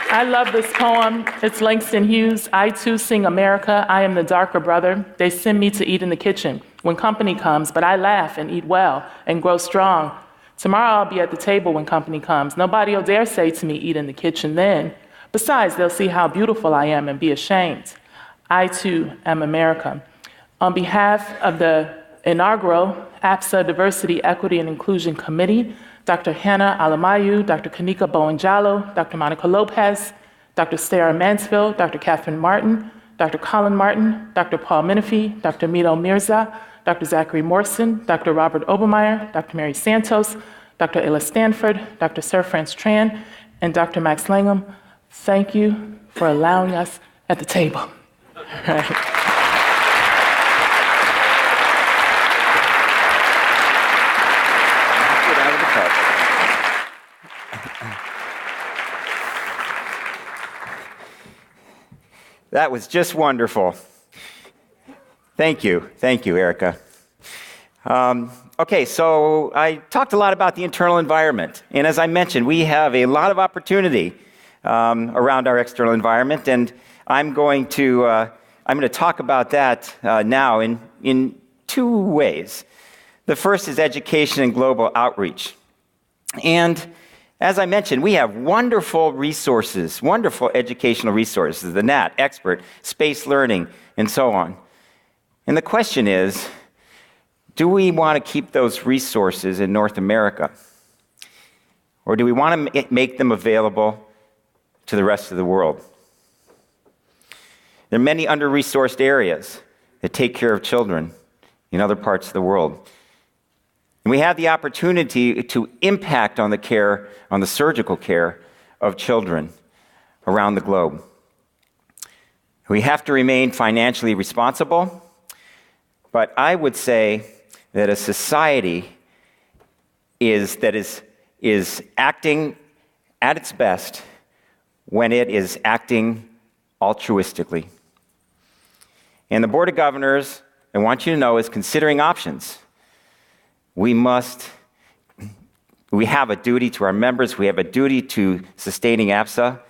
I love this poem. It's Langston Hughes. I too sing America. I am the darker brother. They send me to eat in the kitchen when company comes, but I laugh and eat well and grow strong. Tomorrow I'll be at the table when company comes. Nobody will dare say to me, eat in the kitchen then. Besides, they'll see how beautiful I am and be ashamed. I, too, am America. On behalf of the inaugural APSA Diversity, Equity, and Inclusion Committee, Dr. Hannah Alamayu, Dr. Kanika Bowen-Jallow, Dr. Monica Lopez, Dr. Sarah Mansfield, Dr. Catherine Martin, Dr. Colin Martin, Dr. Paul Menifee, Dr. Mito Mirza, Dr. Zachary Morrison, Dr. Robert Obermeyer, Dr. Mary Santos, Dr. Ayla Stanford, Dr. Sir France Tran, and Dr. Max Langham, thank you for allowing us at the table. Right. That was just wonderful. Thank you, Erika. Okay, so I talked a lot about the internal environment, and as I mentioned, we have a lot of opportunity around our external environment, and I'm going to talk about that now in two ways. The first is education and global outreach, and as I mentioned, we have wonderful resources, wonderful educational resources, the NAT, Expert, Space Learning, and so on. And the question is, do we want to keep those resources in North America? Or do we want to make them available to the rest of the world? There are many under-resourced areas that take care of children in other parts of the world. And we have the opportunity to impact on the surgical care of children around the globe. We have to remain financially responsible, but I would say that a society is acting at its best when it is acting altruistically. And the Board of Governors, I want you to know, is considering options. We have a duty to our members, we have a duty to sustaining APSA,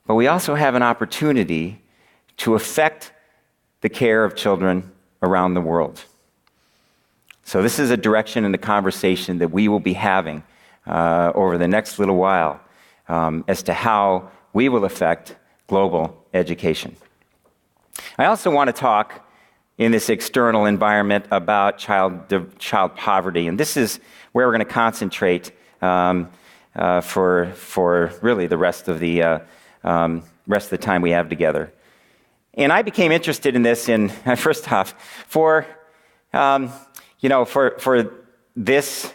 but we also have an opportunity to affect the care of children around the world. So this is a direction in the conversation that we will be having over the next little while as to how we will affect global education. I also want to talk in this external environment about child poverty. And this is where we're going to concentrate for really the rest of the time we have together. And I became interested in this first off, for this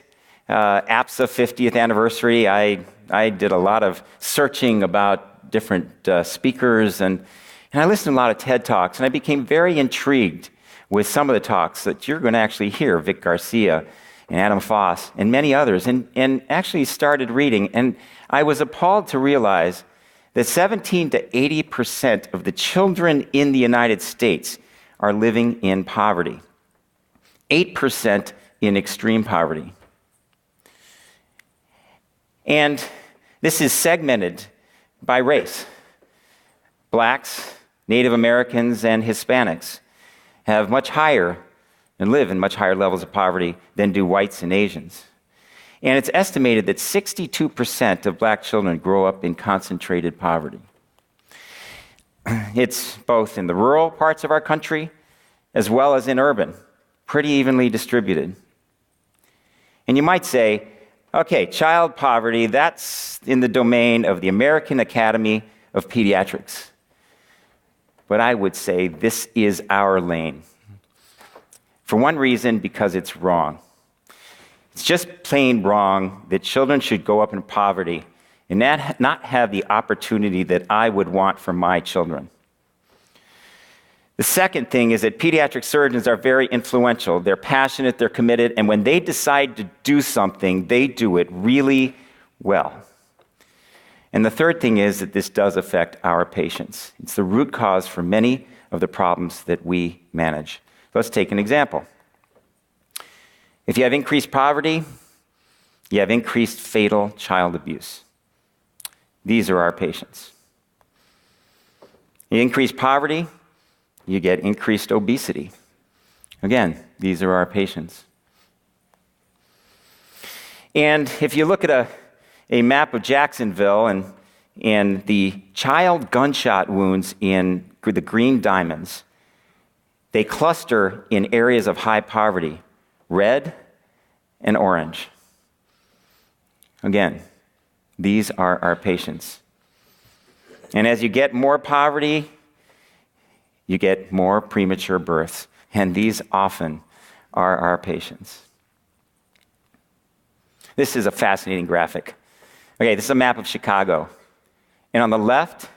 APSA 50th anniversary, I did a lot of searching about different speakers, and I listened to a lot of TED Talks, and I became very intrigued with some of the talks that you're going to actually hear, Vic Garcia and Adam Foss and many others, and actually started reading. And I was appalled to realize that 17 to 80% of the children in the United States are living in poverty, 8% in extreme poverty. And this is segmented by race. Blacks, Native Americans, and Hispanics have much higher and live in much higher levels of poverty than do whites and Asians. And it's estimated that 62% of black children grow up in concentrated poverty. It's both in the rural parts of our country as well as in urban, pretty evenly distributed. And you might say, okay, child poverty, that's in the domain of the American Academy of Pediatrics. But I would say this is our lane. For one reason, because it's wrong. It's just plain wrong that children should grow up in poverty and not have the opportunity that I would want for my children. The second thing is that pediatric surgeons are very influential. They're passionate, they're committed, and when they decide to do something, they do it really well. And the third thing is that this does affect our patients. It's the root cause for many of the problems that we manage. Let's take an example. If you have increased poverty, you have increased fatal child abuse. These are our patients. You increase poverty, you get increased obesity. Again, these are our patients. And if you look at a map of Jacksonville and the child gunshot wounds in the green diamonds, they cluster in areas of high poverty, red and orange. Again, these are our patients. And as you get more poverty, you get more premature births. And these often are our patients. This is a fascinating graphic. Okay, this is a map of Chicago. And on the left,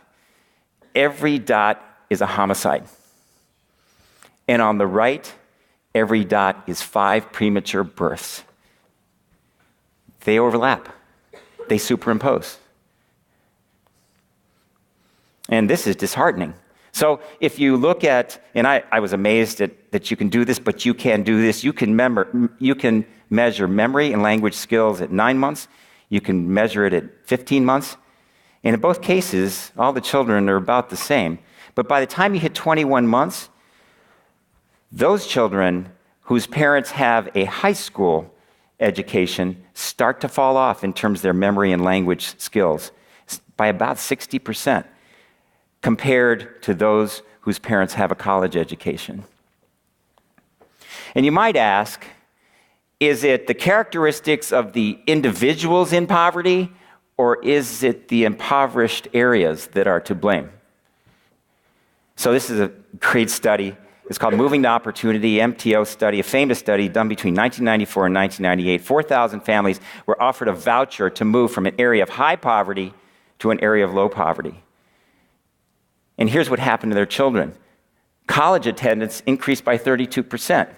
every dot is a homicide. And on the right, every dot is 5 premature births. They overlap. They superimpose. And this is disheartening. So if you look at, and I was amazed that you can do this, but you can do this. You can measure memory and language skills at 9 months. You can measure it at 15 months. And in both cases, all the children are about the same. But by the time you hit 21 months, those children whose parents have a high school education start to fall off in terms of their memory and language skills by about 60%. Compared to those whose parents have a college education. And you might ask, is it the characteristics of the individuals in poverty, or is it the impoverished areas that are to blame? So this is a great study. It's called Moving to Opportunity, MTO study, a famous study done between 1994 and 1998. 4,000 families were offered a voucher to move from an area of high poverty to an area of low poverty. And here's what happened to their children. College attendance increased by 32%.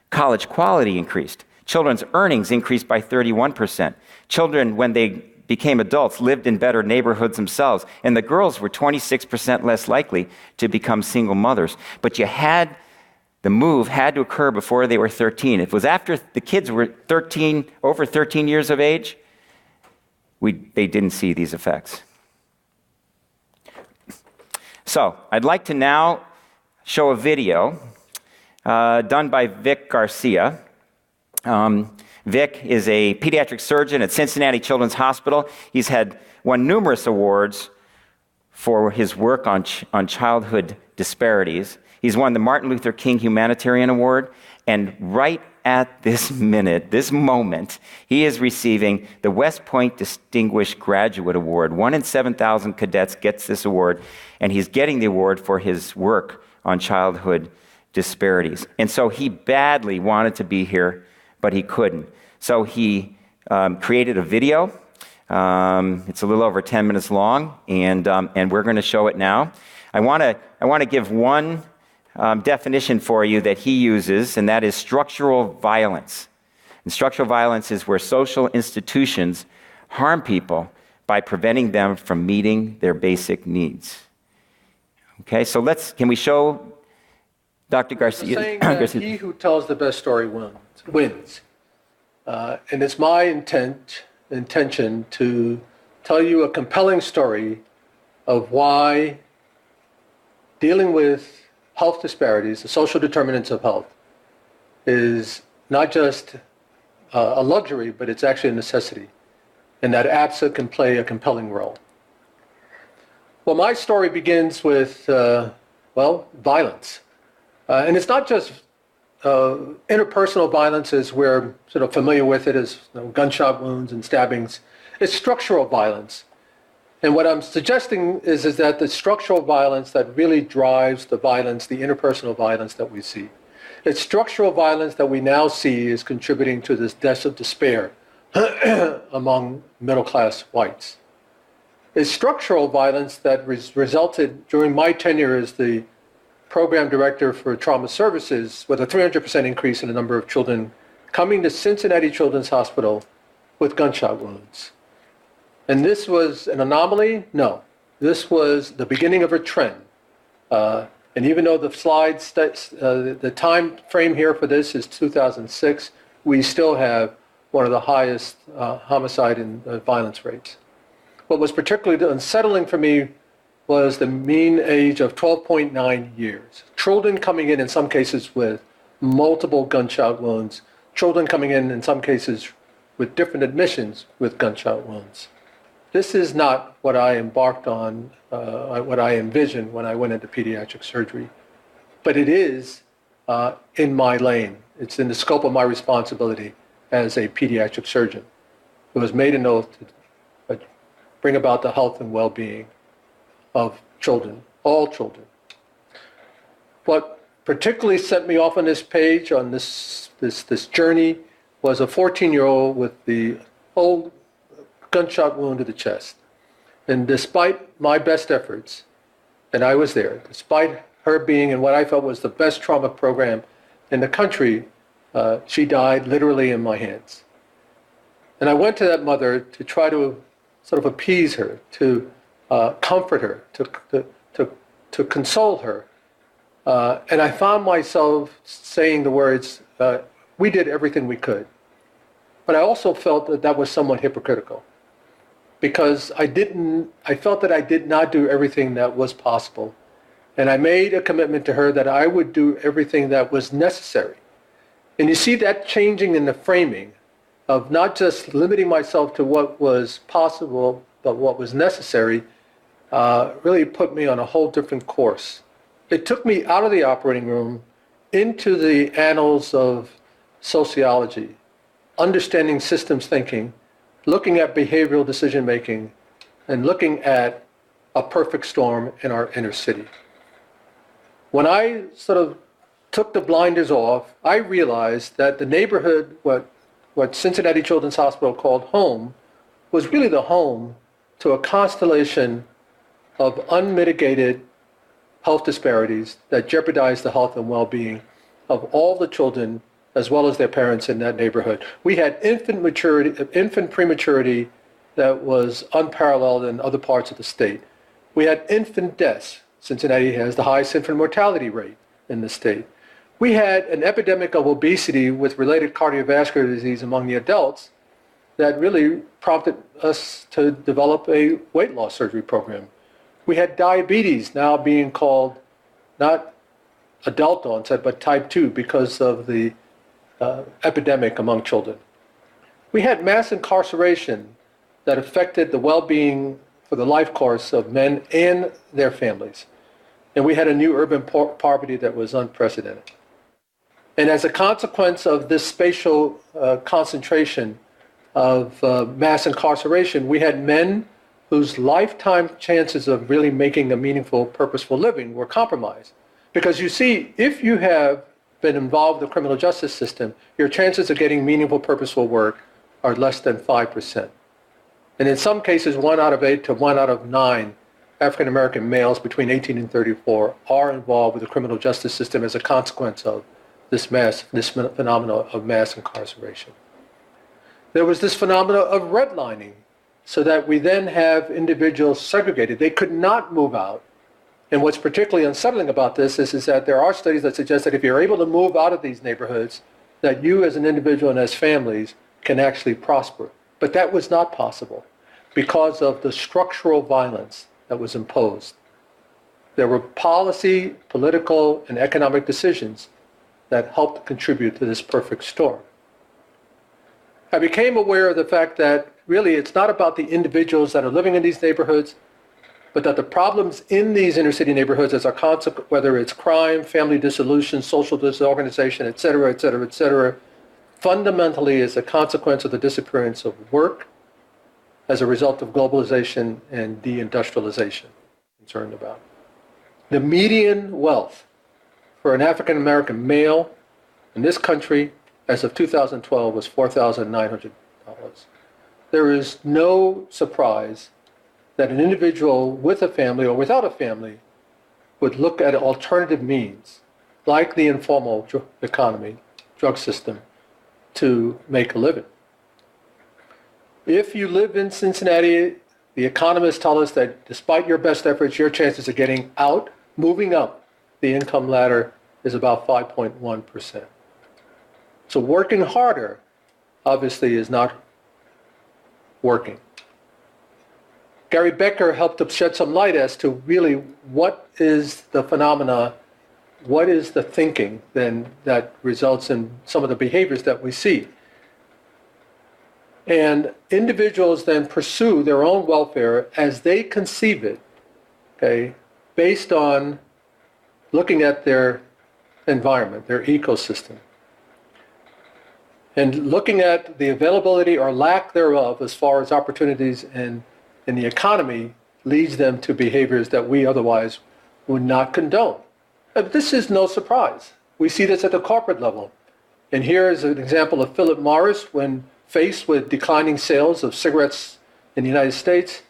College quality increased. Children's earnings increased by 31%. Children, when they became adults, lived in better neighborhoods themselves. And the girls were 26% less likely to become single mothers. But the move had to occur before they were 13. If it was after the kids were over 13 years of age, they didn't see these effects. So, I'd like to now show a video done by Vic Garcia. Vic is a pediatric surgeon at Cincinnati Children's Hospital. He's won numerous awards for his work on childhood disparities. He's won the Martin Luther King Humanitarian Award, and right at this moment, he is receiving the West Point Distinguished Graduate Award. 1 in 7,000 cadets gets this award, and he's getting the award for his work on childhood disparities. And so he badly wanted to be here, but he couldn't. So he created a video. It's a little over 10 minutes long, and we're going to show it now. I want to give one definition for you that he uses, and that is structural violence. And structural violence is where social institutions harm people by preventing them from meeting their basic needs. Okay, so can we show Dr. Garcia? Saying that he who tells the best story wins. And it's my intention to tell you a compelling story of why dealing with health disparities, the social determinants of health, is not just a luxury, but it's actually a necessity, and that APSA can play a compelling role. Well, my story begins with, violence. And it's not just interpersonal violence as we're sort of familiar with it as gunshot wounds and stabbings. It's structural violence. And what I'm suggesting is that the structural violence that really drives the violence, the interpersonal violence that we see. It's structural violence that we now see is contributing to this death of despair among middle-class whites. It's structural violence that resulted during my tenure as the program director for trauma services with a 300% increase in the number of children coming to Cincinnati Children's Hospital with gunshot wounds. And this was an anomaly? No. This was the beginning of a trend. And even though the slides, the time frame here for this is 2006, we still have one of the highest homicide and violence rates. What was particularly unsettling for me was the mean age of 12.9 years. Children coming in some cases with multiple gunshot wounds, children coming in some cases, with different admissions with gunshot wounds. This is not what I embarked on, what I envisioned when I went into pediatric surgery, but it is in my lane. It's in the scope of my responsibility as a pediatric surgeon who has made an oath to bring about the health and well-being of children, all children. What particularly set me off on this page, on this journey, was a 14-year-old with the old gunshot wound to the chest. And despite my best efforts, and I was there, despite her being in what I felt was the best trauma program in the country, she died literally in my hands. And I went to that mother to try to sort of appease her, to comfort her, to console her. And I found myself saying the words, we did everything we could. But I also felt that that was somewhat hypocritical, because I felt that I did not do everything that was possible. And I made a commitment to her that I would do everything that was necessary. And you see that changing in the framing of not just limiting myself to what was possible, but what was necessary, really put me on a whole different course. It took me out of the operating room into the annals of sociology, understanding systems thinking, looking at behavioral decision-making, and looking at a perfect storm in our inner city. When I sort of took the blinders off, I realized that the neighborhood, what Cincinnati Children's Hospital called home, was really the home to a constellation of unmitigated health disparities that jeopardized the health and well-being of all the children as well as their parents in that neighborhood. We had infant prematurity that was unparalleled in other parts of the state. We had infant deaths. Cincinnati has the highest infant mortality rate in the state. We had an epidemic of obesity with related cardiovascular disease among the adults that really prompted us to develop a weight loss surgery program. We had diabetes now being called not adult onset, but type 2 because of the epidemic among children. We had mass incarceration that affected the well-being for the life course of men and their families. And we had a new urban poverty that was unprecedented. And as a consequence of this spatial concentration of mass incarceration, we had men whose lifetime chances of really making a meaningful, purposeful living were compromised. Because you see, if you have been involved in the criminal justice system, your chances of getting meaningful, purposeful work are less than 5%. And in some cases, 1 out of 8 to 1 out of 9 African-American males between 18 and 34 are involved with the criminal justice system as a consequence of this phenomenon of mass incarceration. There was this phenomenon of redlining, so that we then have individuals segregated. They could not move out. And what's particularly unsettling about this is that there are studies that suggest that if you're able to move out of these neighborhoods, that you as an individual and as families can actually prosper. But that was not possible because of the structural violence that was imposed. There were policy, political, and economic decisions that helped contribute to this perfect storm. I became aware of the fact that really it's not about the individuals that are living in these neighborhoods, but that the problems in these inner city neighborhoods as a consequence, whether it's crime, family dissolution, social disorganization, et cetera, fundamentally is a consequence of the disappearance of work as a result of globalization and deindustrialization. Concerned about. The median wealth for an African American male in this country as of 2012 was $4,900. There is no surprise that an individual with a family or without a family would look at alternative means, like the informal economy, drug system, to make a living. If you live in Cincinnati, the economists tell us that despite your best efforts, your chances of getting out, moving up the income ladder is about 5.1%. So working harder, obviously, is not working. Gary Becker helped to shed some light as to really what is the phenomena what is the thinking then that results in some of the behaviors that we see. And individuals then pursue their own welfare as they conceive it, okay, based on looking at their environment, their ecosystem, and looking at the availability or lack thereof as far as opportunities in the economy leads them to behaviors that we otherwise would not condone. This is no surprise. We see this at the corporate level. And here is an example of Philip Morris when faced with declining sales of cigarettes in the United States,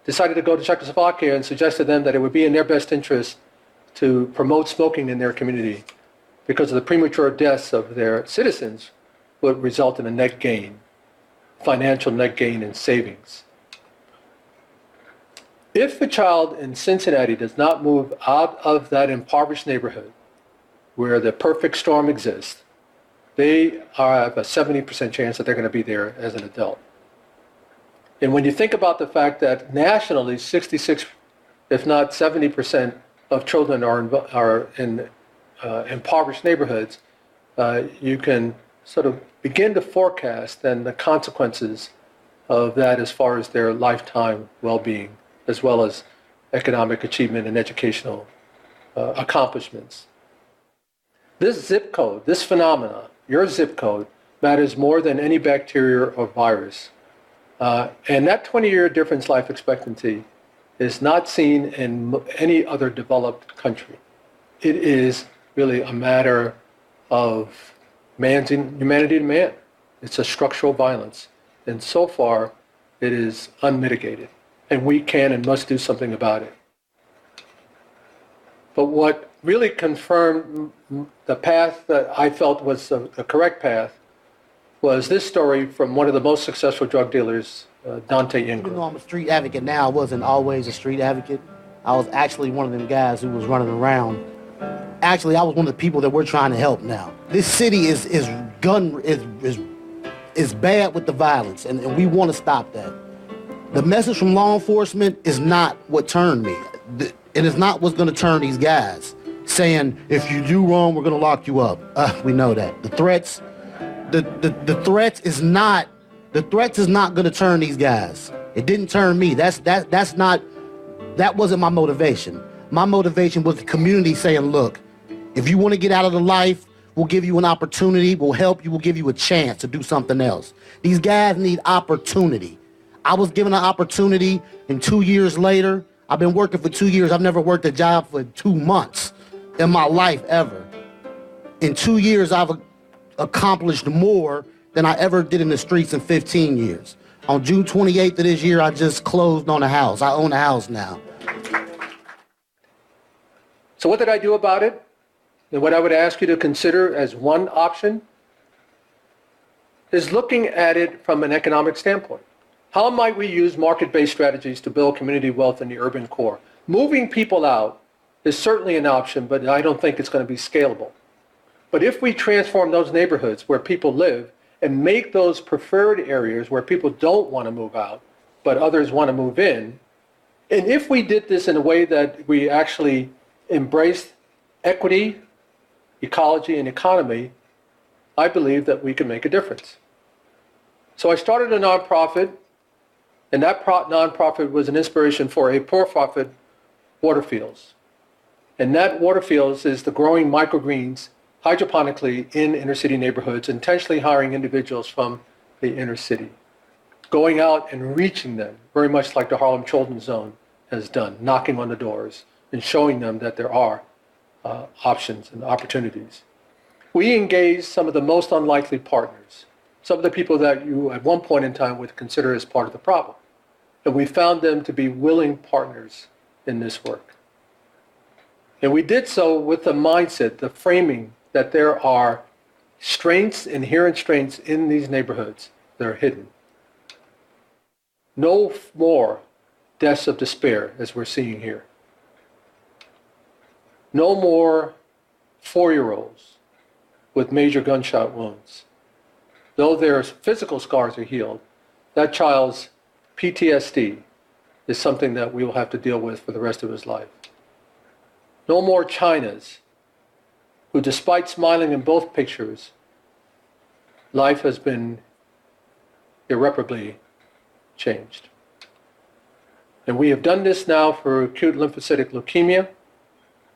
decided to go to Czechoslovakia and suggested to them that it would be in their best interest to promote smoking in their community because of the premature deaths of their citizens would result in a net gain, financial net gain in savings. If a child in Cincinnati does not move out of that impoverished neighborhood where the perfect storm exists, they have a 70% chance that they're going to be there as an adult. And when you think about the fact that nationally 66, if not 70% of children are in impoverished neighborhoods, you can sort of begin to forecast then the consequences of that as far as their lifetime well-being, as well as economic achievement and educational accomplishments. This zip code, this phenomena, your zip code, matters more than any bacteria or virus. And that 20-year difference life expectancy is not seen in any other developed country. It is really a matter of humanity to man. It's a structural violence. And so far, it is unmitigated. And we can and must do something about it. But what really confirmed the path that I felt was the correct path was this story from one of the most successful drug dealers, Dante Ingram. Even though I'm a street advocate now, I wasn't always a street advocate. I was actually one of them guys who was running around. Actually, I was one of the people that we're trying to help now. This city is bad with the violence, and we want to stop that. The message from law enforcement is not what turned me. It is not what's going to turn these guys, saying, if you do wrong, we're going to lock you up. We know that. The threats is not going to turn these guys. It didn't turn me. That wasn't my motivation. My motivation was the community saying, look, if you want to get out of the life, we'll give you an opportunity, we'll help you, we'll give you a chance to do something else. These guys need opportunity. I was given an opportunity, and 2 years later, I've been working for 2 years. I've never worked a job for 2 months in my life ever. In 2 years, I've accomplished more than I ever did in the streets in 15 years. On June 28th of this year, I just closed on a house. I own a house now. So what did I do about it? And what I would ask you to consider as one option is looking at it from an economic standpoint. How might we use market-based strategies to build community wealth in the urban core? Moving people out is certainly an option, but I don't think it's going to be scalable. But if we transform those neighborhoods where people live and make those preferred areas where people don't want to move out, but others want to move in, and if we did this in a way that we actually embraced equity, ecology, and economy, I believe that we can make a difference. So I started a nonprofit, and that nonprofit was an inspiration for a for-profit Waterfields. And that Waterfields is the growing microgreens hydroponically in inner city neighborhoods, intentionally hiring individuals from the inner city, going out and reaching them, very much like the Harlem Children's Zone has done, knocking on the doors and showing them that there are options and opportunities. We engaged some of the most unlikely partners, some of the people that you at one point in time would consider as part of the problem. And we found them to be willing partners in this work. And we did so with the mindset, the framing, that there are strengths, inherent strengths in these neighborhoods that are hidden. No more deaths of despair, as we're seeing here. No more 4-year-olds with major gunshot wounds. Though their physical scars are healed, that child's PTSD is something that we will have to deal with for the rest of his life. No more Chinas who, despite smiling in both pictures, life has been irreparably changed. And we have done this now for acute lymphocytic leukemia.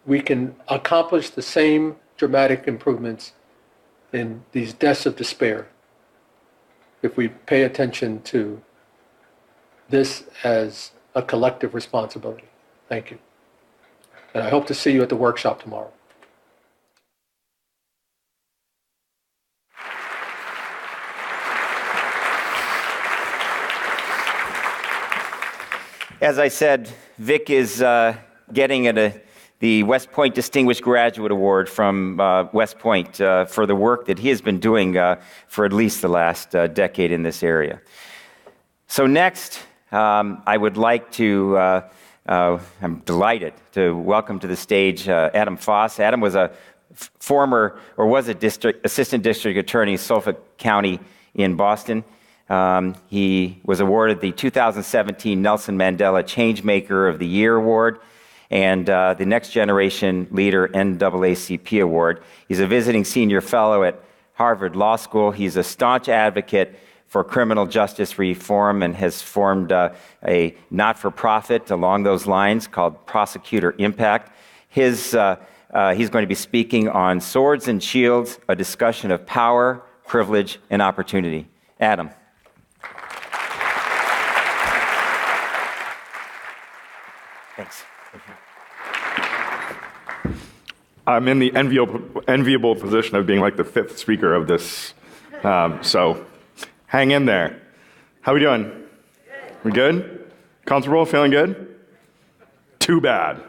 We can accomplish the same dramatic improvements in these deaths of despair if we pay attention to this as a collective responsibility. Thank you. And I hope to see you at the workshop tomorrow. As I said, Vic is getting the West Point Distinguished Graduate Award from West Point for the work that he has been doing for at least the last decade in this area. So next, I would like to, I'm delighted to welcome to the stage Adam Foss. Adam was a assistant district attorney in Suffolk County in Boston. He was awarded the 2017 Nelson Mandela Changemaker of the Year Award and the Next Generation Leader NAACP Award. He's a visiting senior fellow at Harvard Law School. He's a staunch advocate for criminal justice reform and has formed a not-for-profit along those lines called Prosecutor Impact. He's going to be speaking on Swords and Shields, a discussion of power, privilege, and opportunity. Adam. Thanks. I'm in the enviable position of being like the fifth speaker of this, so hang in there. How we doing? We good? Comfortable? Feeling good? Too bad.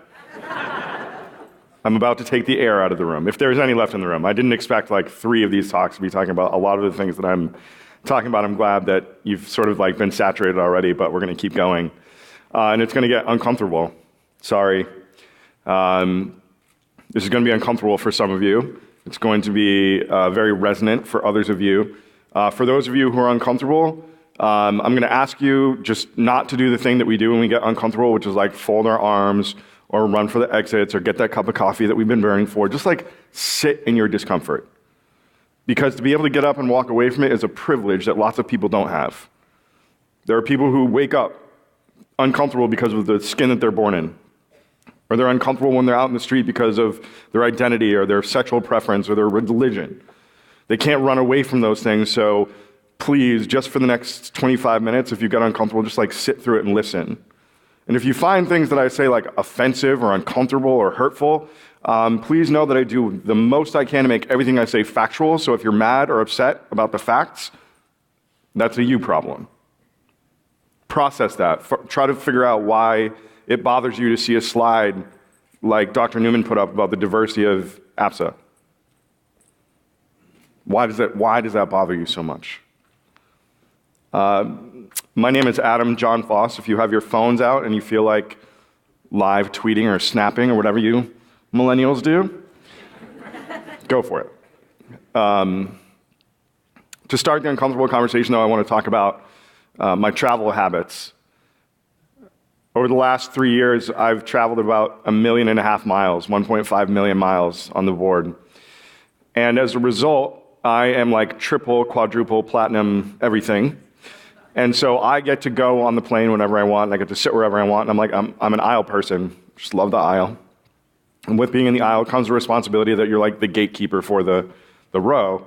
I'm about to take the air out of the room, if there's any left in the room. I didn't expect like 3 of these talks to be talking about a lot of the things that I'm talking about. I'm glad that you've sort of like been saturated already, but we're going to keep going. And it's going to get uncomfortable. Sorry. This is going to be uncomfortable for some of you. It's going to be very resonant for others of you. For those of you who are uncomfortable, I'm going to ask you just not to do the thing that we do when we get uncomfortable, which is like fold our arms or run for the exits or get that cup of coffee that we've been burning for. Just like sit in your discomfort. Because to be able to get up and walk away from it is a privilege that lots of people don't have. There are people who wake up uncomfortable because of the skin that they're born in. Or they're uncomfortable when they're out in the street because of their identity or their sexual preference or their religion. They can't run away from those things, so please, just for the next 25 minutes, if you get uncomfortable, just like sit through it and listen. And if you find things that I say like offensive or uncomfortable or hurtful, please know that I do the most I can to make everything I say factual, so if you're mad or upset about the facts, that's a you problem. Process that. Try to figure out why it bothers you to see a slide like Dr. Newman put up about the diversity of APSA. Why does that bother you so much? My name is Adam John Foss. If you have your phones out and you feel like live tweeting or snapping or whatever you millennials do, go for it. To start the uncomfortable conversation, though, I want to talk about my travel habits. Over the last 3 years, I've traveled about 1.5 million miles, 1.5 million miles on the board. And as a result, I am like triple, quadruple, platinum, everything. And so I get to go on the plane whenever I want, and I get to sit wherever I want, and I'm an aisle person, just love the aisle. And with being in the aisle comes the responsibility that you're like the gatekeeper for the row.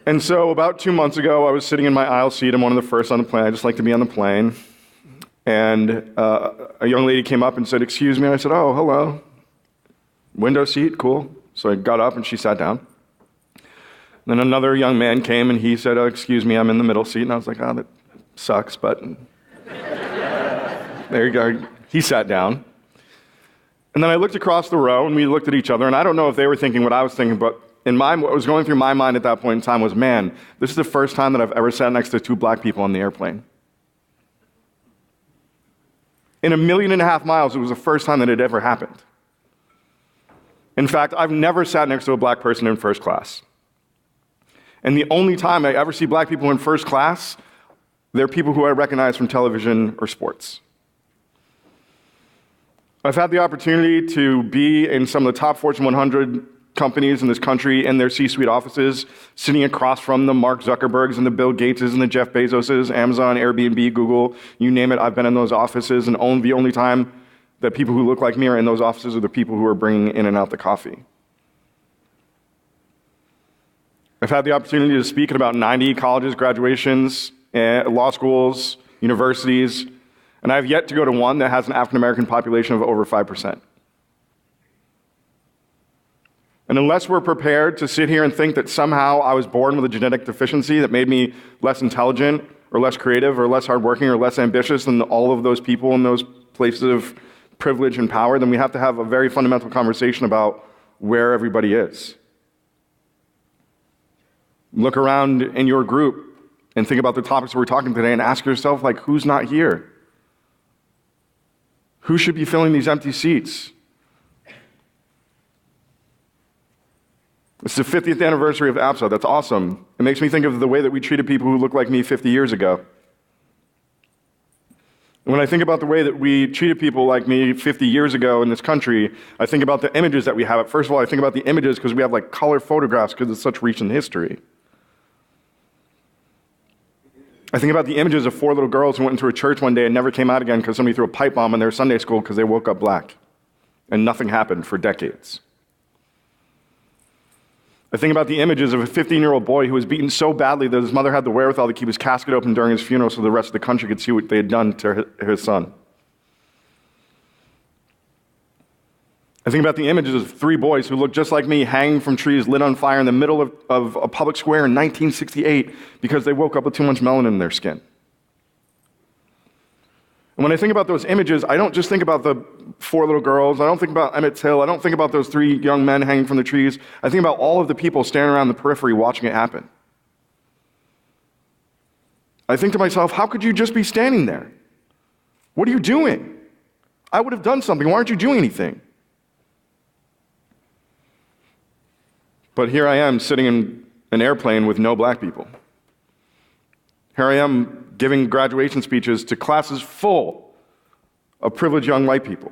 And so about 2 months ago, I was sitting in my aisle seat. I'm one of the first on the plane. I just like to be on the plane. And a young lady came up and said, "Excuse me." And I said, "Oh, hello. Window seat, cool." So I got up and she sat down. Then another young man came and he said, "Oh, excuse me, I'm in the middle seat." And I was like, "Oh, that sucks, but..." There you go. He sat down. And then I looked across the row and we looked at each other, and I don't know if they were thinking what I was thinking, but what was going through my mind at that point in time was, man, this is the first time that I've ever sat next to 2 black people on the airplane. In 1.5 million miles, it was the first time that it ever happened. In fact, I've never sat next to a black person in first class. And the only time I ever see black people in first class, they're people who I recognize from television or sports. I've had the opportunity to be in some of the top Fortune 100 companies in this country in their C-suite offices, sitting across from the Mark Zuckerbergs and the Bill Gateses and the Jeff Bezoses, Amazon, Airbnb, Google, you name it, I've been in those offices, and the only time that people who look like me are in those offices are the people who are bringing in and out the coffee. I've had the opportunity to speak at about 90 colleges, graduations, law schools, universities, and I have yet to go to one that has an African-American population of over 5%. And unless we're prepared to sit here and think that somehow I was born with a genetic deficiency that made me less intelligent or less creative or less hardworking or less ambitious than all of those people in those places of privilege and power, then we have to have a very fundamental conversation about where everybody is. Look around in your group and think about the topics we're talking today and ask yourself, like, who's not here? Who should be filling these empty seats? It's the 50th anniversary of APSA. That's awesome. It makes me think of the way that we treated people who looked like me 50 years ago. And when I think about the way that we treated people like me 50 years ago in this country, I think about the images that we have. First of all, I think about the images because we have like color photographs because it's such recent history. I think about the images of 4 little girls who went into a church one day and never came out again because somebody threw a pipe bomb in their Sunday school because they woke up black. And nothing happened for decades. I think about the images of a 15-year-old boy who was beaten so badly that his mother had the wherewithal to keep his casket open during his funeral so the rest of the country could see what they had done to his son. I think about the images of 3 boys who looked just like me hanging from trees lit on fire in the middle of a public square in 1968 because they woke up with too much melanin in their skin. And when I think about those images, I don't just think about the 4 little girls. I don't think about Emmett Till. I don't think about those 3 young men hanging from the trees. I think about all of the people standing around the periphery watching it happen. I think to myself, how could you just be standing there? What are you doing? I would have done something. Why aren't you doing anything? But here I am sitting in an airplane with no black people. Here I am giving graduation speeches to classes full of privileged young white people.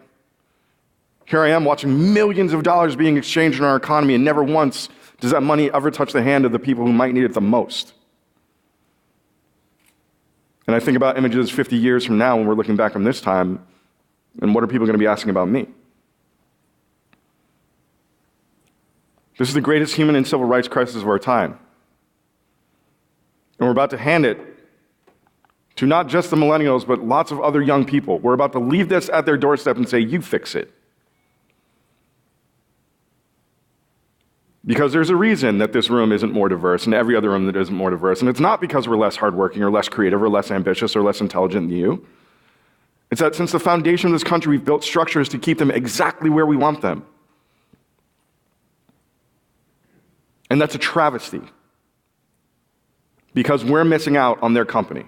Here I am watching millions of dollars being exchanged in our economy, and never once does that money ever touch the hand of the people who might need it the most. And I think about images 50 years from now when we're looking back on this time, and what are people going to be asking about me? This is the greatest human and civil rights crisis of our time. And we're about to hand it to not just the millennials, but lots of other young people. We're about to leave this at their doorstep and say, you fix it. Because there's a reason that this room isn't more diverse and every other room that isn't more diverse. And it's not because we're less hardworking or less creative or less ambitious or less intelligent than you. It's that since the foundation of this country, we've built structures to keep them exactly where we want them. And that's a travesty. Because we're missing out on their company.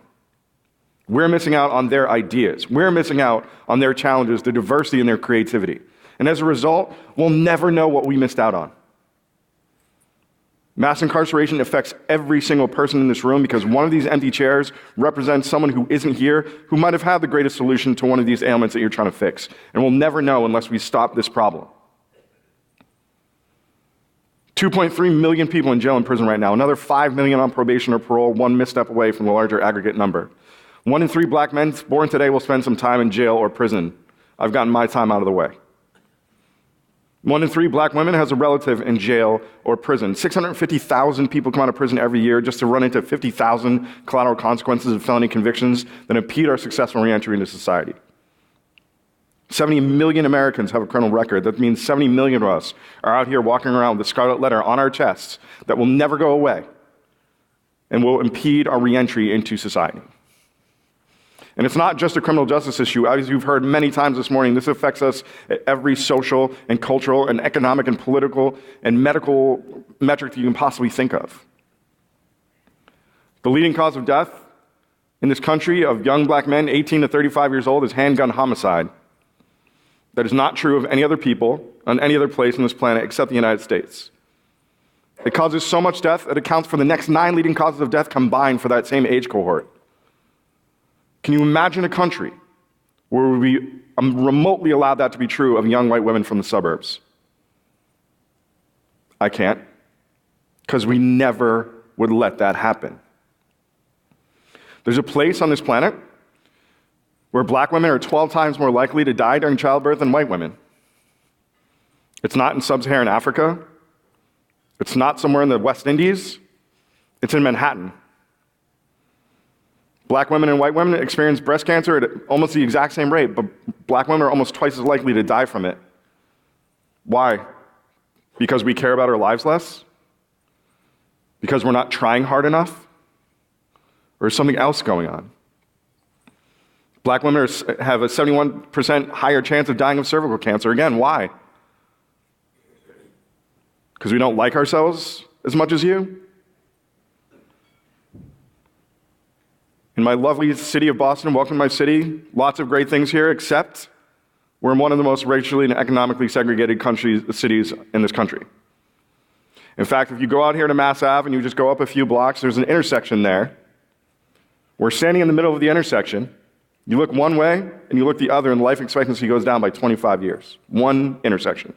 We're missing out on their ideas. We're missing out on their challenges, their diversity, and their creativity. And as a result, we'll never know what we missed out on. Mass incarceration affects every single person in this room because one of these empty chairs represents someone who isn't here, who might have had the greatest solution to one of these ailments that you're trying to fix. And we'll never know unless we stop this problem. 2.3 million people in jail and prison right now, another 5 million on probation or parole, one misstep away from the larger aggregate number. 1 in 3 black men born today will spend some time in jail or prison. I've gotten my time out of the way. 1 in 3 black women has a relative in jail or prison. 650,000 people come out of prison every year just to run into 50,000 collateral consequences of felony convictions that impede our successful reentry into society. 70 million Americans have a criminal record. That means 70 million of us are out here walking around with a scarlet letter on our chests that will never go away and will impede our reentry into society. And it's not just a criminal justice issue. As you've heard many times this morning, this affects us at every social and cultural and economic and political and medical metric that you can possibly think of. The leading cause of death in this country of young black men 18 to 35 years old is handgun homicide. That is not true of any other people on any other place on this planet except the United States. It causes so much death, it accounts for the next 9 leading causes of death combined for that same age cohort. Can you imagine a country where we remotely allowed that to be true of young white women from the suburbs? I can't, because we never would let that happen. There's a place on this planet where black women are 12 times more likely to die during childbirth than white women. It's not in sub-Saharan Africa. It's not somewhere in the West Indies. It's in Manhattan. Black women and white women experience breast cancer at almost the exact same rate, but black women are almost twice as likely to die from it. Why? Because we care about our lives less? Because we're not trying hard enough? Or is something else going on? Black women have a 71% higher chance of dying of cervical cancer. Again, why? Because we don't like ourselves as much as you? In my lovely city of Boston, welcome to my city, lots of great things here, except we're in one of the most racially and economically segregated cities in this country. In fact, if you go out here to Mass Ave and you just go up a few blocks, there's an intersection there. We're standing in the middle of the intersection. You look one way and you look the other, and life expectancy goes down by 25 years. One intersection.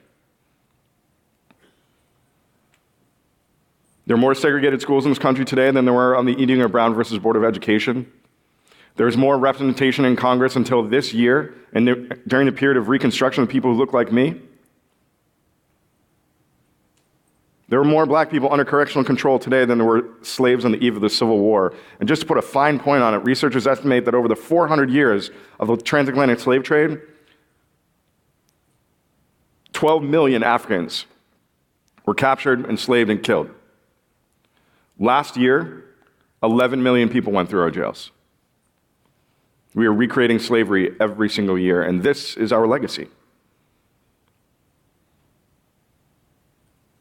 There are more segregated schools in this country today than there were on the Eating or Brown versus Board of Education. There's more representation in Congress until this year, and during the period of Reconstruction, of people who look like me. There are more black people under correctional control today than there were slaves on the eve of the Civil War. And just to put a fine point on it, researchers estimate that over the 400 years of the transatlantic slave trade, 12 million Africans were captured, enslaved, and killed. Last year, 11 million people went through our jails. We are recreating slavery every single year, and this is our legacy.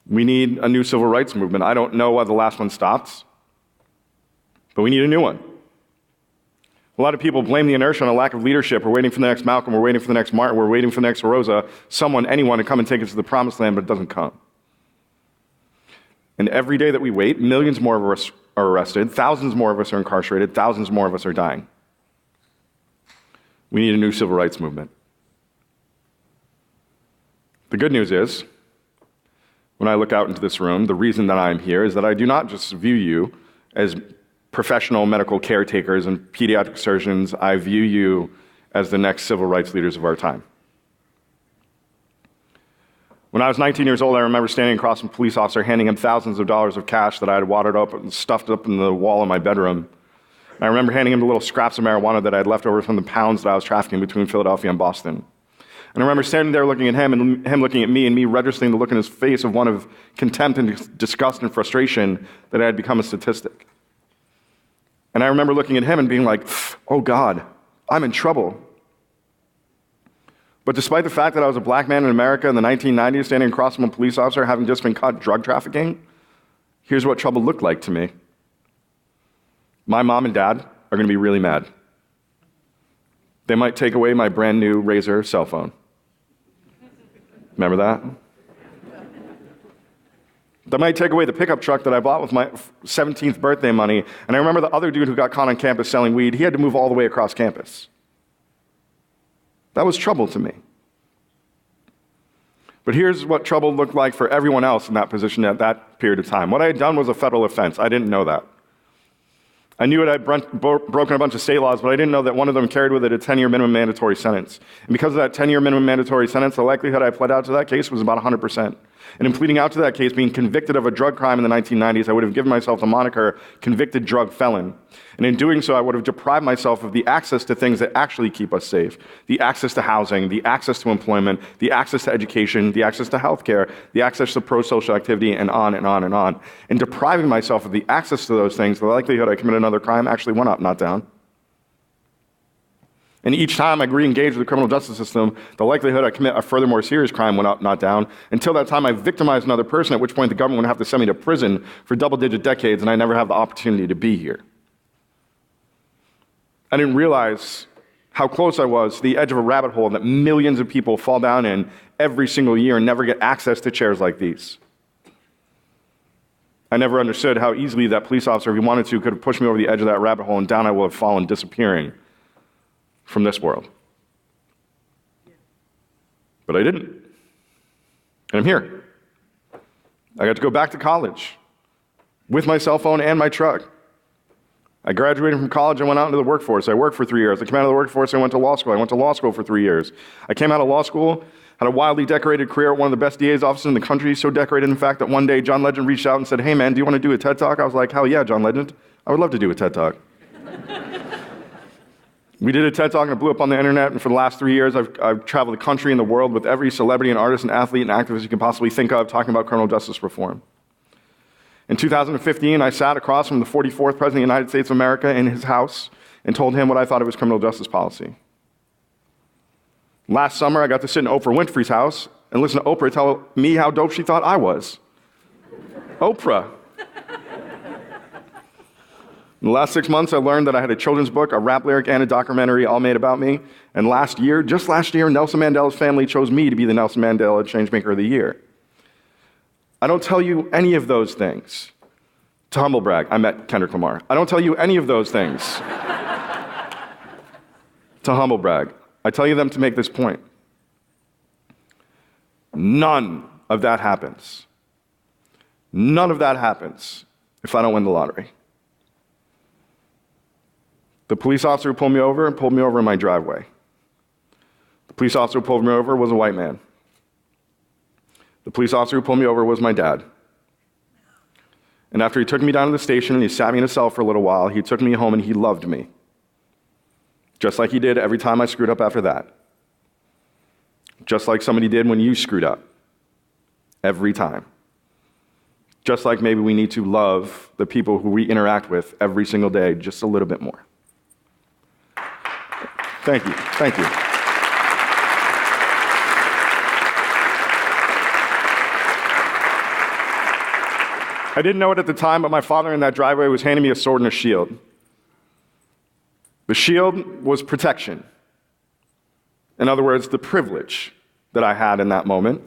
We need a new civil rights movement. I don't know why the last one stopped, but we need a new one. A lot of people blame the inertia on a lack of leadership. We're waiting for the next Malcolm, we're waiting for the next Martin, we're waiting for the next Rosa, someone, anyone to come and take us to the promised land, but it doesn't come. And every day that we wait, millions more of us are arrested, thousands more of us are incarcerated, thousands more of us are dying. We need a new civil rights movement. The good news is, when I look out into this room, the reason that I'm here is that I do not just view you as professional medical caretakers and pediatric surgeons. I view you as the next civil rights leaders of our time. When I was 19 years old, I remember standing across from a police officer, handing him thousands of dollars of cash that I had wadded up and stuffed up in the wall in my bedroom. And I remember handing him the little scraps of marijuana that I had left over from the pounds that I was trafficking between Philadelphia and Boston. And I remember standing there looking at him and him looking at me and me registering the look in his face of one of contempt and disgust and frustration that I had become a statistic. And I remember looking at him and being like, oh God, I'm in trouble. But despite the fact that I was a black man in America in the 1990s standing across from a police officer having just been caught drug trafficking, here's what trouble looked like to me. My mom and dad are going to be really mad. They might take away my brand new Razr cell phone. Remember that? They might take away the pickup truck that I bought with my 17th birthday money. And I remember the other dude who got caught on campus selling weed, he had to move all the way across campus. That was trouble to me. But here's what trouble looked like for everyone else in that position at that period of time. What I had done was a federal offense. I didn't know that. I knew it had broken a bunch of state laws, but I didn't know that one of them carried with it a 10-year minimum mandatory sentence. And because of that 10-year minimum mandatory sentence, the likelihood I pled out to that case was about 100%. And in pleading out to that case, being convicted of a drug crime in the 1990s, I would have given myself the moniker convicted drug felon. And in doing so, I would have deprived myself of the access to things that actually keep us safe. The access to housing, the access to employment, the access to education, the access to healthcare, the access to pro-social activity, and on and on and on. And depriving myself of the access to those things, the likelihood I commit another crime actually went up, not down. And each time I re-engaged with the criminal justice system, the likelihood I commit a further more serious crime went up, not down. Until that time I victimized another person, at which point the government would have to send me to prison for double-digit decades, and I never have the opportunity to be here. I didn't realize how close I was to the edge of a rabbit hole that millions of people fall down in every single year and never get access to chairs like these. I never understood how easily that police officer, if he wanted to, could have pushed me over the edge of that rabbit hole, and down I would have fallen, disappearing from this world. But I didn't. And I'm here. I got to go back to college with my cell phone and my truck. I graduated from college and went out into the workforce. I worked for 3 years. I came out of the workforce and went to law school. I went to law school for 3 years. I came out of law school, had a wildly decorated career at one of the best DA's offices in the country, so decorated, in fact, that one day John Legend reached out and said, "Hey, man, do you want to do a TED Talk?" I was like, "Hell yeah, John Legend. I would love to do a TED Talk." We did a TED Talk and it blew up on the internet, and for the last 3 years, I've traveled the country and the world with every celebrity and artist and athlete and activist you can possibly think of talking about criminal justice reform. In 2015, I sat across from the 44th President of the United States of America in his house and told him what I thought of his criminal justice policy. Last summer, I got to sit in Oprah Winfrey's house and listen to Oprah tell me how dope she thought I was. Oprah. In the last 6 months, I learned that I had a children's book, a rap lyric, and a documentary all made about me. And just last year, Nelson Mandela's family chose me to be the Nelson Mandela Changemaker of the Year. I don't tell you any of those things to humble brag. I met Kendrick Lamar. I don't tell you any of those things to humble brag. I tell you them to make this point. None of that happens. None of that happens if I don't win the lottery. The police officer who pulled me over in my driveway. The police officer who pulled me over was a white man. The police officer who pulled me over was my dad. And after he took me down to the station and he sat me in a cell for a little while, he took me home and he loved me. Just like he did every time I screwed up after that. Just like somebody did when you screwed up. Every time. Just like maybe we need to love the people who we interact with every single day just a little bit more. Thank you. Thank you. I didn't know it at the time, but my father in that driveway was handing me a sword and a shield. The shield was protection. In other words, the privilege that I had in that moment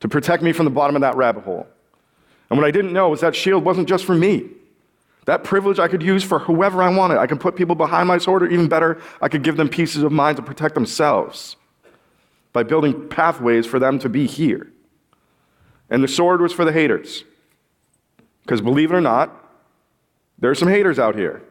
to protect me from the bottom of that rabbit hole. And what I didn't know was that shield wasn't just for me. That privilege I could use for whoever I wanted. I could put people behind my sword, or even better, I could give them pieces of mind to protect themselves by building pathways for them to be here. And the sword was for the haters. Because believe it or not, there are some haters out here.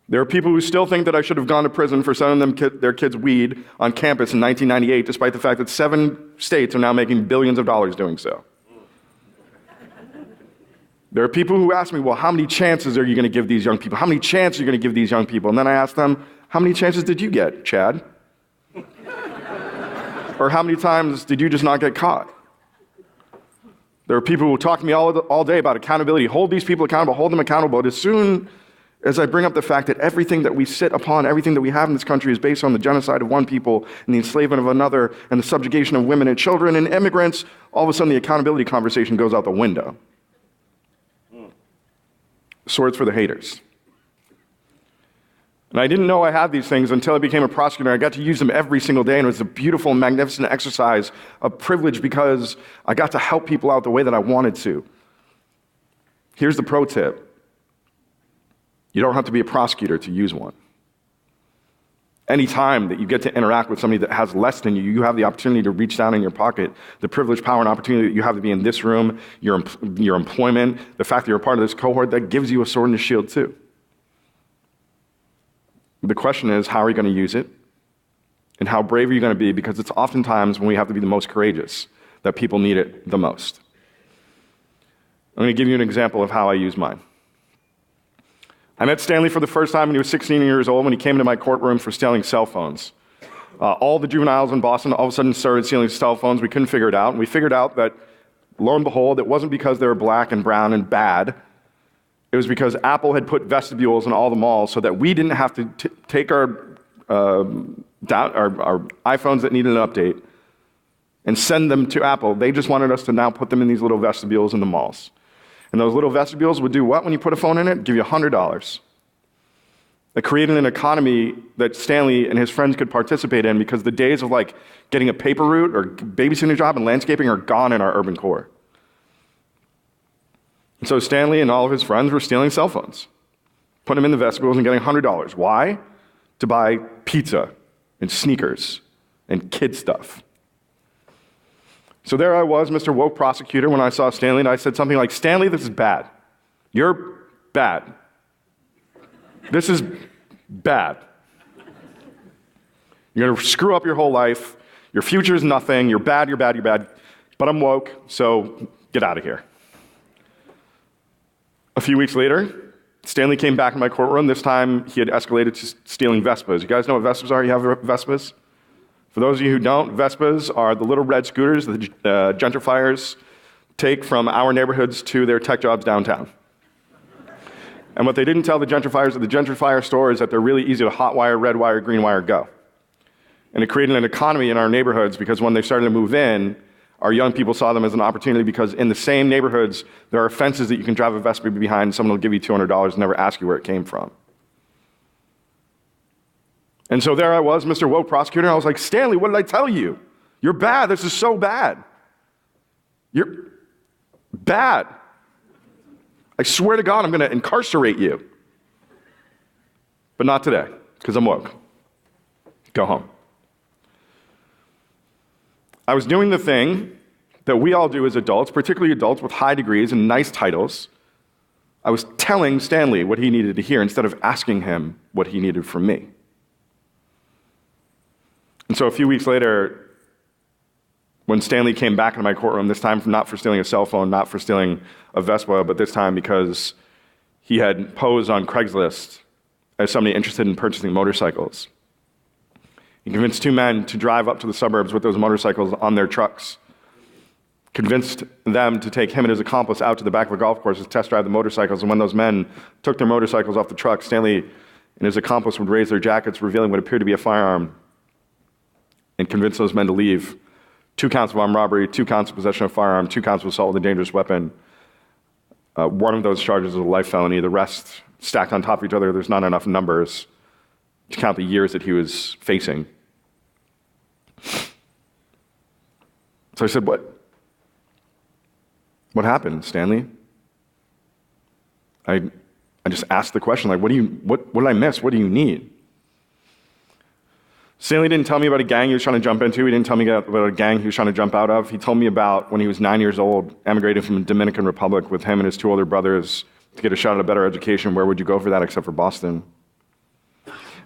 There are people who still think that I should have gone to prison for selling their kids weed on campus in 1998, despite the fact that 7 states are now making billions of dollars doing so. There are people who ask me, well, how many chances are you going to give these young people? How many chances are you going to give these young people? And then I ask them, how many chances did you get, Chad? Or how many times did you just not get caught? There are people who talk to me all day about accountability. Hold these people accountable, hold them accountable. But as soon as I bring up the fact that everything that we sit upon, everything that we have in this country is based on the genocide of one people and the enslavement of another and the subjugation of women and children and immigrants, all of a sudden the accountability conversation goes out the window. Swords for the haters. And I didn't know I had these things until I became a prosecutor. I got to use them every single day, and it was a beautiful, magnificent exercise of privilege because I got to help people out the way that I wanted to. Here's the pro tip. You don't have to be a prosecutor to use one. Anytime that you get to interact with somebody that has less than you, you have the opportunity to reach down in your pocket, the privilege, power, and opportunity that you have to be in this room, your employment, the fact that you're a part of this cohort, that gives you a sword and a shield too. The question is, how are you going to use it? And how brave are you going to be? Because it's oftentimes when we have to be the most courageous that people need it the most. I'm going to give you an example of how I use mine. I met Stanley for the first time when he was 16 years old when he came into my courtroom for stealing cell phones. All the juveniles in Boston all of a sudden started stealing cell phones. We couldn't figure it out. And we figured out that, lo and behold, it wasn't because they were black and brown and bad. It was because Apple had put vestibules in all the malls so that we didn't have to take our iPhones that needed an update and send them to Apple. They just wanted us to now put them in these little vestibules in the malls. And those little vestibules would do what when you put a phone in it? Give you $100. It created an economy that Stanley and his friends could participate in because the days of like getting a paper route or babysitting job and landscaping are gone in our urban core. And so Stanley and all of his friends were stealing cell phones, putting them in the vestibules and getting $100. Why? To buy pizza and sneakers and kid stuff. So there I was, Mr. Woke Prosecutor, when I saw Stanley, and I said something like, Stanley, this is bad. You're bad. This is bad. You're going to screw up your whole life. Your future is nothing. You're bad, you're bad, you're bad. But I'm woke, so get out of here. A few weeks later, Stanley came back in my courtroom. This time, he had escalated to stealing Vespas. You guys know what Vespas are? You have Vespas? For those of you who don't, Vespas are the little red scooters that gentrifiers take from our neighborhoods to their tech jobs downtown. And what they didn't tell the gentrifiers at the gentrifier store is that they're really easy to hot wire, red wire, green wire, go. And it created an economy in our neighborhoods because when they started to move in, our young people saw them as an opportunity because in the same neighborhoods, there are fences that you can drive a Vespa behind and someone will give you $200 and never ask you where it came from. And so there I was, Mr. Woke Prosecutor, and I was like, Stanley, what did I tell you? You're bad. This is so bad. You're bad. I swear to God, I'm going to incarcerate you. But not today, because I'm woke. Go home. I was doing the thing that we all do as adults, particularly adults with high degrees and nice titles. I was telling Stanley what he needed to hear instead of asking him what he needed from me. And so a few weeks later, when Stanley came back into my courtroom, this time not for stealing a cell phone, not for stealing a Vespa, but this time because he had posed on Craigslist as somebody interested in purchasing motorcycles. He convinced two men to drive up to the suburbs with those motorcycles on their trucks, convinced them to take him and his accomplice out to the back of a golf course to test drive the motorcycles, and when those men took their motorcycles off the truck, Stanley and his accomplice would raise their jackets, revealing what appeared to be a firearm, and convince those men to leave. 2 counts of armed robbery, 2 counts of possession of a firearm, 2 counts of assault with a dangerous weapon. One of those charges is a life felony. The rest stacked on top of each other. There's not enough numbers to count the years that he was facing. So I said, what happened, Stanley? I just asked the question, like, what did I miss? What do you need? Stanley didn't tell me about a gang he was trying to jump into. He didn't tell me about a gang he was trying to jump out of. He told me about when he was 9 years old, emigrated from the Dominican Republic with him and his 2 older brothers to get a shot at a better education. Where would you go for that except for Boston?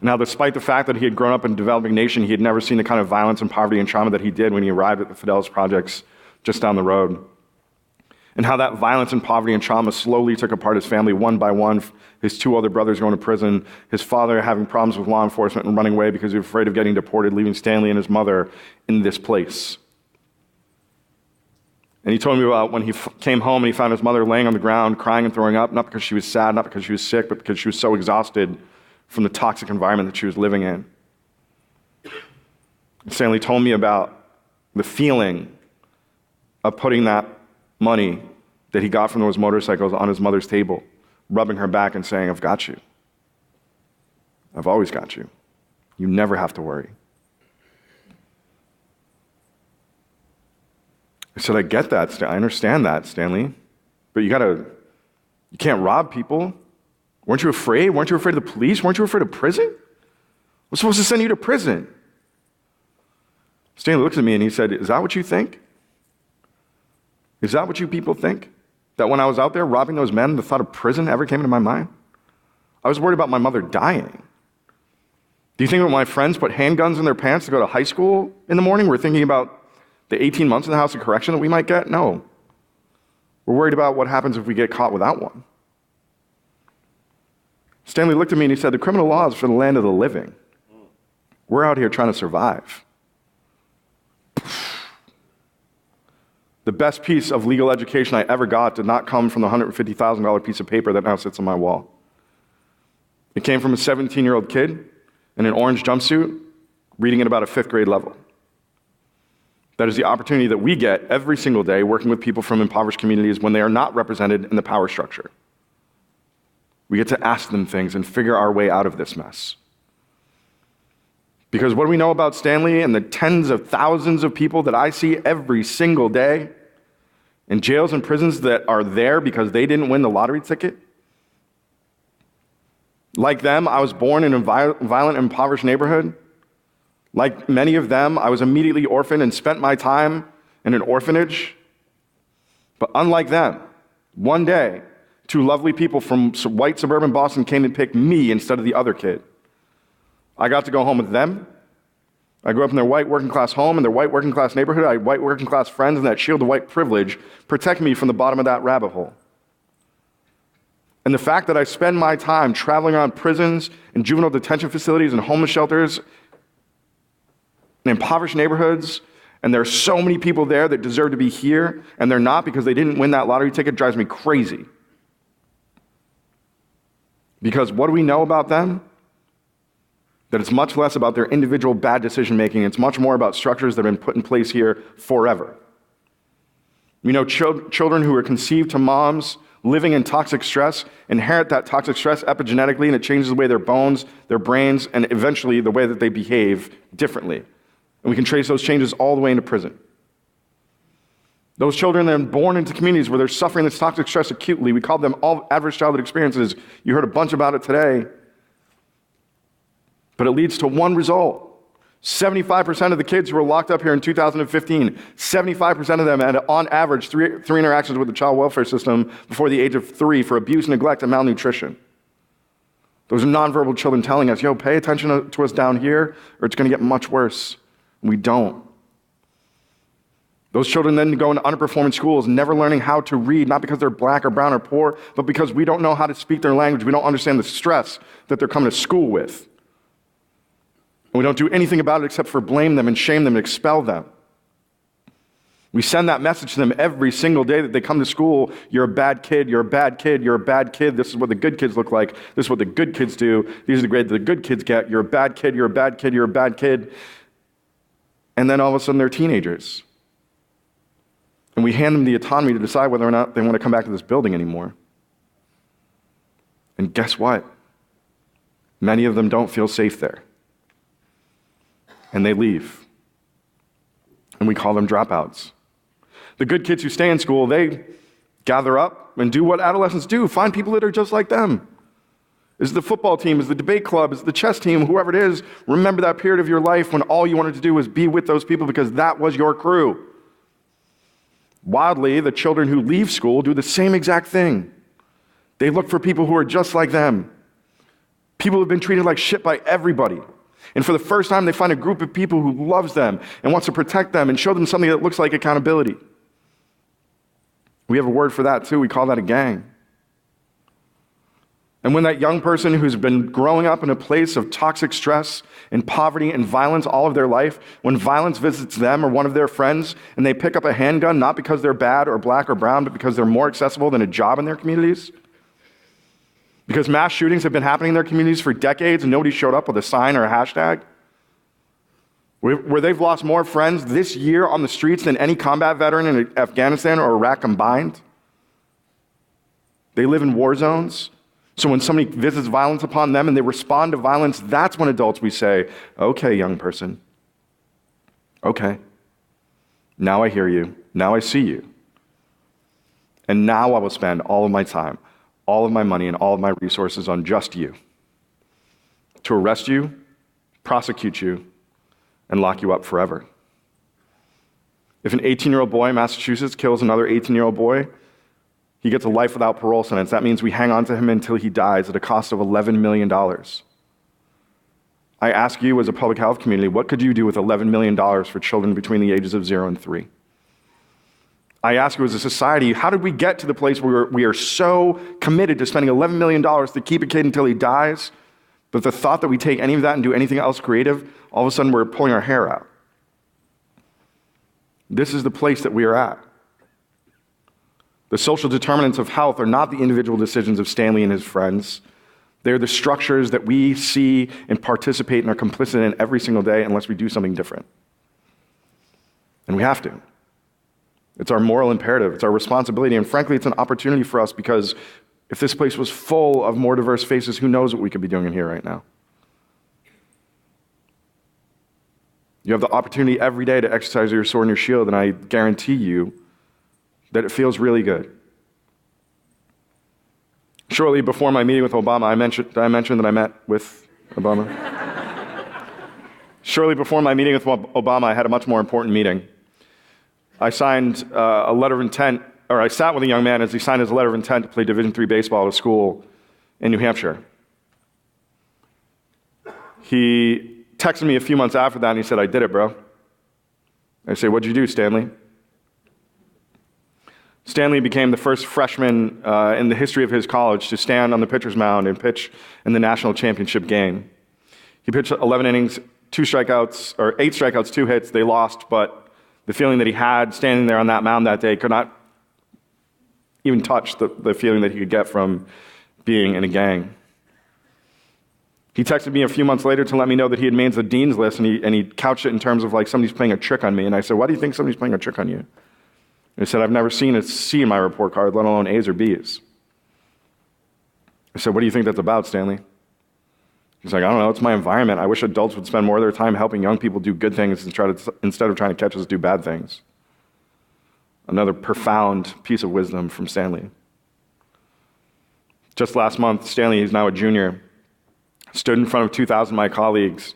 Now, despite the fact that he had grown up in a developing nation, he had never seen the kind of violence and poverty and trauma that he did when he arrived at the Fidelis Projects just down the road. And how that violence and poverty and trauma slowly took apart his family one by one, his 2 older brothers going to prison, his father having problems with law enforcement and running away because he was afraid of getting deported, leaving Stanley and his mother in this place. And he told me about when he came home and he found his mother laying on the ground, crying and throwing up, not because she was sad, not because she was sick, but because she was so exhausted from the toxic environment that she was living in. Stanley told me about the feeling of putting that money that he got from those motorcycles on his mother's table, rubbing her back and saying, I've got you. I've always got you. You never have to worry. I said, I get that. I understand that, Stanley. But you can't rob people. Weren't you afraid? Weren't you afraid of the police? Weren't you afraid of prison? We're supposed to send you to prison. Stanley looked at me and he said, is that what you think? Is that what you people think? That when I was out there robbing those men, the thought of prison ever came into my mind? I was worried about my mother dying. Do you think when my friends put handguns in their pants to go to high school in the morning, we're thinking about the 18 months in the House of Correction that we might get? No. We're worried about what happens if we get caught without one. Stanley looked at me and he said, the criminal law is for the land of the living. We're out here trying to survive. The best piece of legal education I ever got did not come from the $150,000 piece of paper that now sits on my wall. It came from a 17-year-old kid in an orange jumpsuit reading at about a 5th grade level. That is the opportunity that we get every single day working with people from impoverished communities when they are not represented in the power structure. We get to ask them things and figure our way out of this mess. Because what do we know about Stanley and the tens of thousands of people that I see every single day in jails and prisons that are there because they didn't win the lottery ticket? Like them, I was born in a violent, impoverished neighborhood. Like many of them, I was immediately orphaned and spent my time in an orphanage. But unlike them, one day, two lovely people from white suburban Boston came and picked me instead of the other kid. I got to go home with them. I grew up in their white working class home, in their white working class neighborhood. I had white working class friends, and that shield of white privilege protected me from the bottom of that rabbit hole. And the fact that I spend my time traveling around prisons and juvenile detention facilities and homeless shelters in impoverished neighborhoods, and there are so many people there that deserve to be here, and they're not because they didn't win that lottery ticket, drives me crazy. Because what do we know about them? That it's much less about their individual bad decision making, it's much more about structures that have been put in place here forever. We know children who are conceived to moms living in toxic stress inherit that toxic stress epigenetically, and it changes the way their bones, their brains, and eventually the way that they behave differently. And we can trace those changes all the way into prison. Those children then born into communities where they're suffering this toxic stress acutely. We call them all adverse childhood experiences. You heard a bunch about it today. But it leads to one result. 75% of the kids who were locked up here in 2015, 75% of them had, on average, three interactions with the child welfare system before the age of 3 for abuse, neglect, and malnutrition. Those are nonverbal children telling us, yo, pay attention to us down here, or it's going to get much worse. We don't. Those children then go into underperforming schools, never learning how to read, not because they're black or brown or poor, but because we don't know how to speak their language. We don't understand the stress that they're coming to school with. And we don't do anything about it except for blame them and shame them and expel them. We send that message to them every single day that they come to school. You're a bad kid, you're a bad kid, you're a bad kid. This is what the good kids look like. This is what the good kids do. These are the grades that the good kids get. You're a bad kid, you're a bad kid, you're a bad kid. And then all of a sudden they're teenagers. And we hand them the autonomy to decide whether or not they want to come back to this building anymore. And guess what? Many of them don't feel safe there. And they leave. And we call them dropouts. The good kids who stay in school, they gather up and do what adolescents do, find people that are just like them. Is the football team, is the debate club, is the chess team, whoever it is, remember that period of your life when all you wanted to do was be with those people because that was your crew. Wildly, the children who leave school do the same exact thing. They look for people who are just like them. People who have been treated like shit by everybody. And for the first time, they find a group of people who loves them and wants to protect them and show them something that looks like accountability. We have a word for that too. We call that a gang. And when that young person who's been growing up in a place of toxic stress and poverty and violence all of their life, when violence visits them or one of their friends and they pick up a handgun, not because they're bad or black or brown, but because they're more accessible than a job in their communities, because mass shootings have been happening in their communities for decades and nobody showed up with a sign or a hashtag, where they've lost more friends this year on the streets than any combat veteran in Afghanistan or Iraq combined. They live in war zones. So when somebody visits violence upon them and they respond to violence, that's when adults we say, okay, young person, okay, now I hear you, now I see you. And now I will spend all of my time, all of my money, and all of my resources on just you, to arrest you, prosecute you, and lock you up forever. If an 18-year-old boy in Massachusetts kills another 18-year-old boy, he gets a life without parole sentence. That means we hang on to him until he dies at a cost of $11 million. I ask you as a public health community, what could you do with $11 million for children between the ages of 0 and 3? I ask you as a society, how did we get to the place where we are so committed to spending $11 million to keep a kid until he dies, but the thought that we take any of that and do anything else creative, all of a sudden we're pulling our hair out. This is the place that we are at. The social determinants of health are not the individual decisions of Stanley and his friends. They're the structures that we see and participate and are complicit in every single day unless we do something different. And we have to. It's our moral imperative. It's our responsibility. And frankly, it's an opportunity for us because if this place was full of more diverse faces, who knows what we could be doing in here right now? You have the opportunity every day to exercise your sword and your shield, and I guarantee you that it feels really good. Shortly before my meeting with Obama, I mentioned that I met with Obama. Shortly before my meeting with Obama, I had a much more important meeting. I signed a letter of intent, or I sat with a young man as he signed his letter of intent to play Division III baseball at a school in New Hampshire. He texted me a few months after that and he said, "I did it, bro." I said, "What'd you do, Stanley?" Stanley became the first freshman in the history of his college to stand on the pitcher's mound and pitch in the national championship game. He pitched 11 innings, 8 strikeouts, 2 hits. They lost, but the feeling that he had standing there on that mound that day could not even touch the feeling that he could get from being in a gang. He texted me a few months later to let me know that he had made the dean's list, and he couched it in terms of like somebody's playing a trick on me. And I said, "Why do you think somebody's playing a trick on you?" He said, "I've never seen a C in my report card, let alone A's or B's." I said, "What do you think that's about, Stanley?" He's like, "I don't know, it's my environment. I wish adults would spend more of their time helping young people do good things instead of trying to catch us do bad things." Another profound piece of wisdom from Stanley. Just last month, Stanley, who's now a junior, stood in front of 2,000 of my colleagues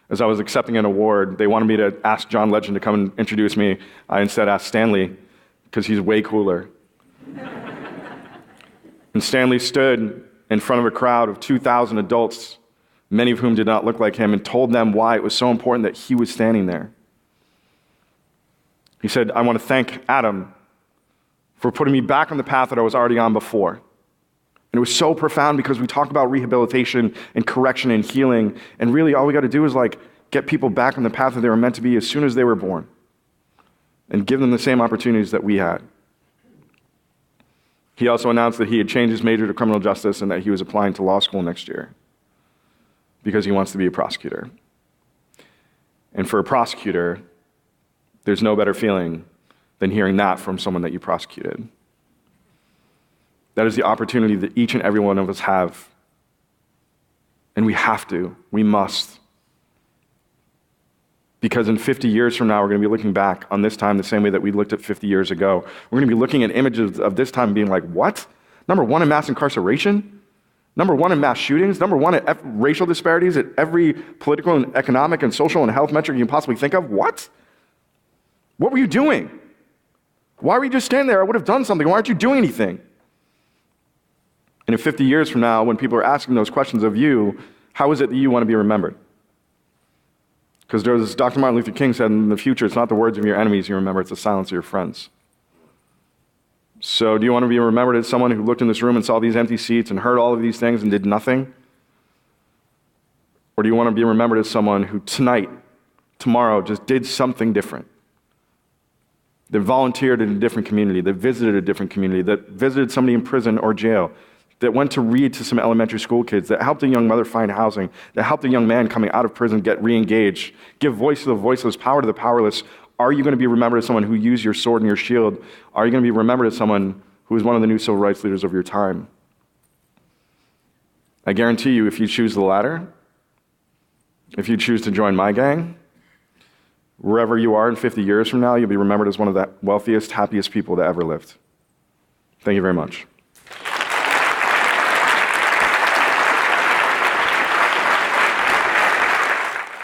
as I was accepting an award. They wanted me to ask John Legend to come and introduce me. I instead asked Stanley, because he's way cooler. And Stanley stood in front of a crowd of 2,000 adults, many of whom did not look like him, and told them why it was so important that he was standing there. He said, "I want to thank Adam for putting me back on the path that I was already on before." And it was so profound because we talk about rehabilitation and correction and healing, and really all we got to do is like get people back on the path that they were meant to be as soon as they were born and give them the same opportunities that we had. He also announced that he had changed his major to criminal justice and that he was applying to law school next year because he wants to be a prosecutor. And for a prosecutor, there's no better feeling than hearing that from someone that you prosecuted. That is the opportunity that each and every one of us have. And we must. Because in 50 years from now, we're going to be looking back on this time the same way that we looked at 50 years ago. We're going to be looking at images of this time and being like, what? Number 1 in mass incarceration? Number 1 in mass shootings? Number 1 at racial disparities at every political and economic and social and health metric you can possibly think of? What? What were you doing? Why were you just standing there? I would have done something. Why aren't you doing anything? And in 50 years from now, when people are asking those questions of you, how is it that you want to be remembered? Because as Dr. Martin Luther King said, in the future, it's not the words of your enemies you remember, it's the silence of your friends. So do you want to be remembered as someone who looked in this room and saw these empty seats and heard all of these things and did nothing? Or do you want to be remembered as someone who tonight, tomorrow, just did something different? That volunteered in a different community, that visited a different community, that visited somebody in prison or jail, that went to read to some elementary school kids, that helped a young mother find housing, that helped a young man coming out of prison get re-engaged, give voice to the voiceless, power to the powerless. Are you going to be remembered as someone who used your sword and your shield? Are you going to be remembered as someone who is one of the new civil rights leaders of your time? I guarantee you, if you choose the latter, if you choose to join my gang, wherever you are in 50 years from now, you'll be remembered as one of the wealthiest, happiest people that ever lived. Thank you very much.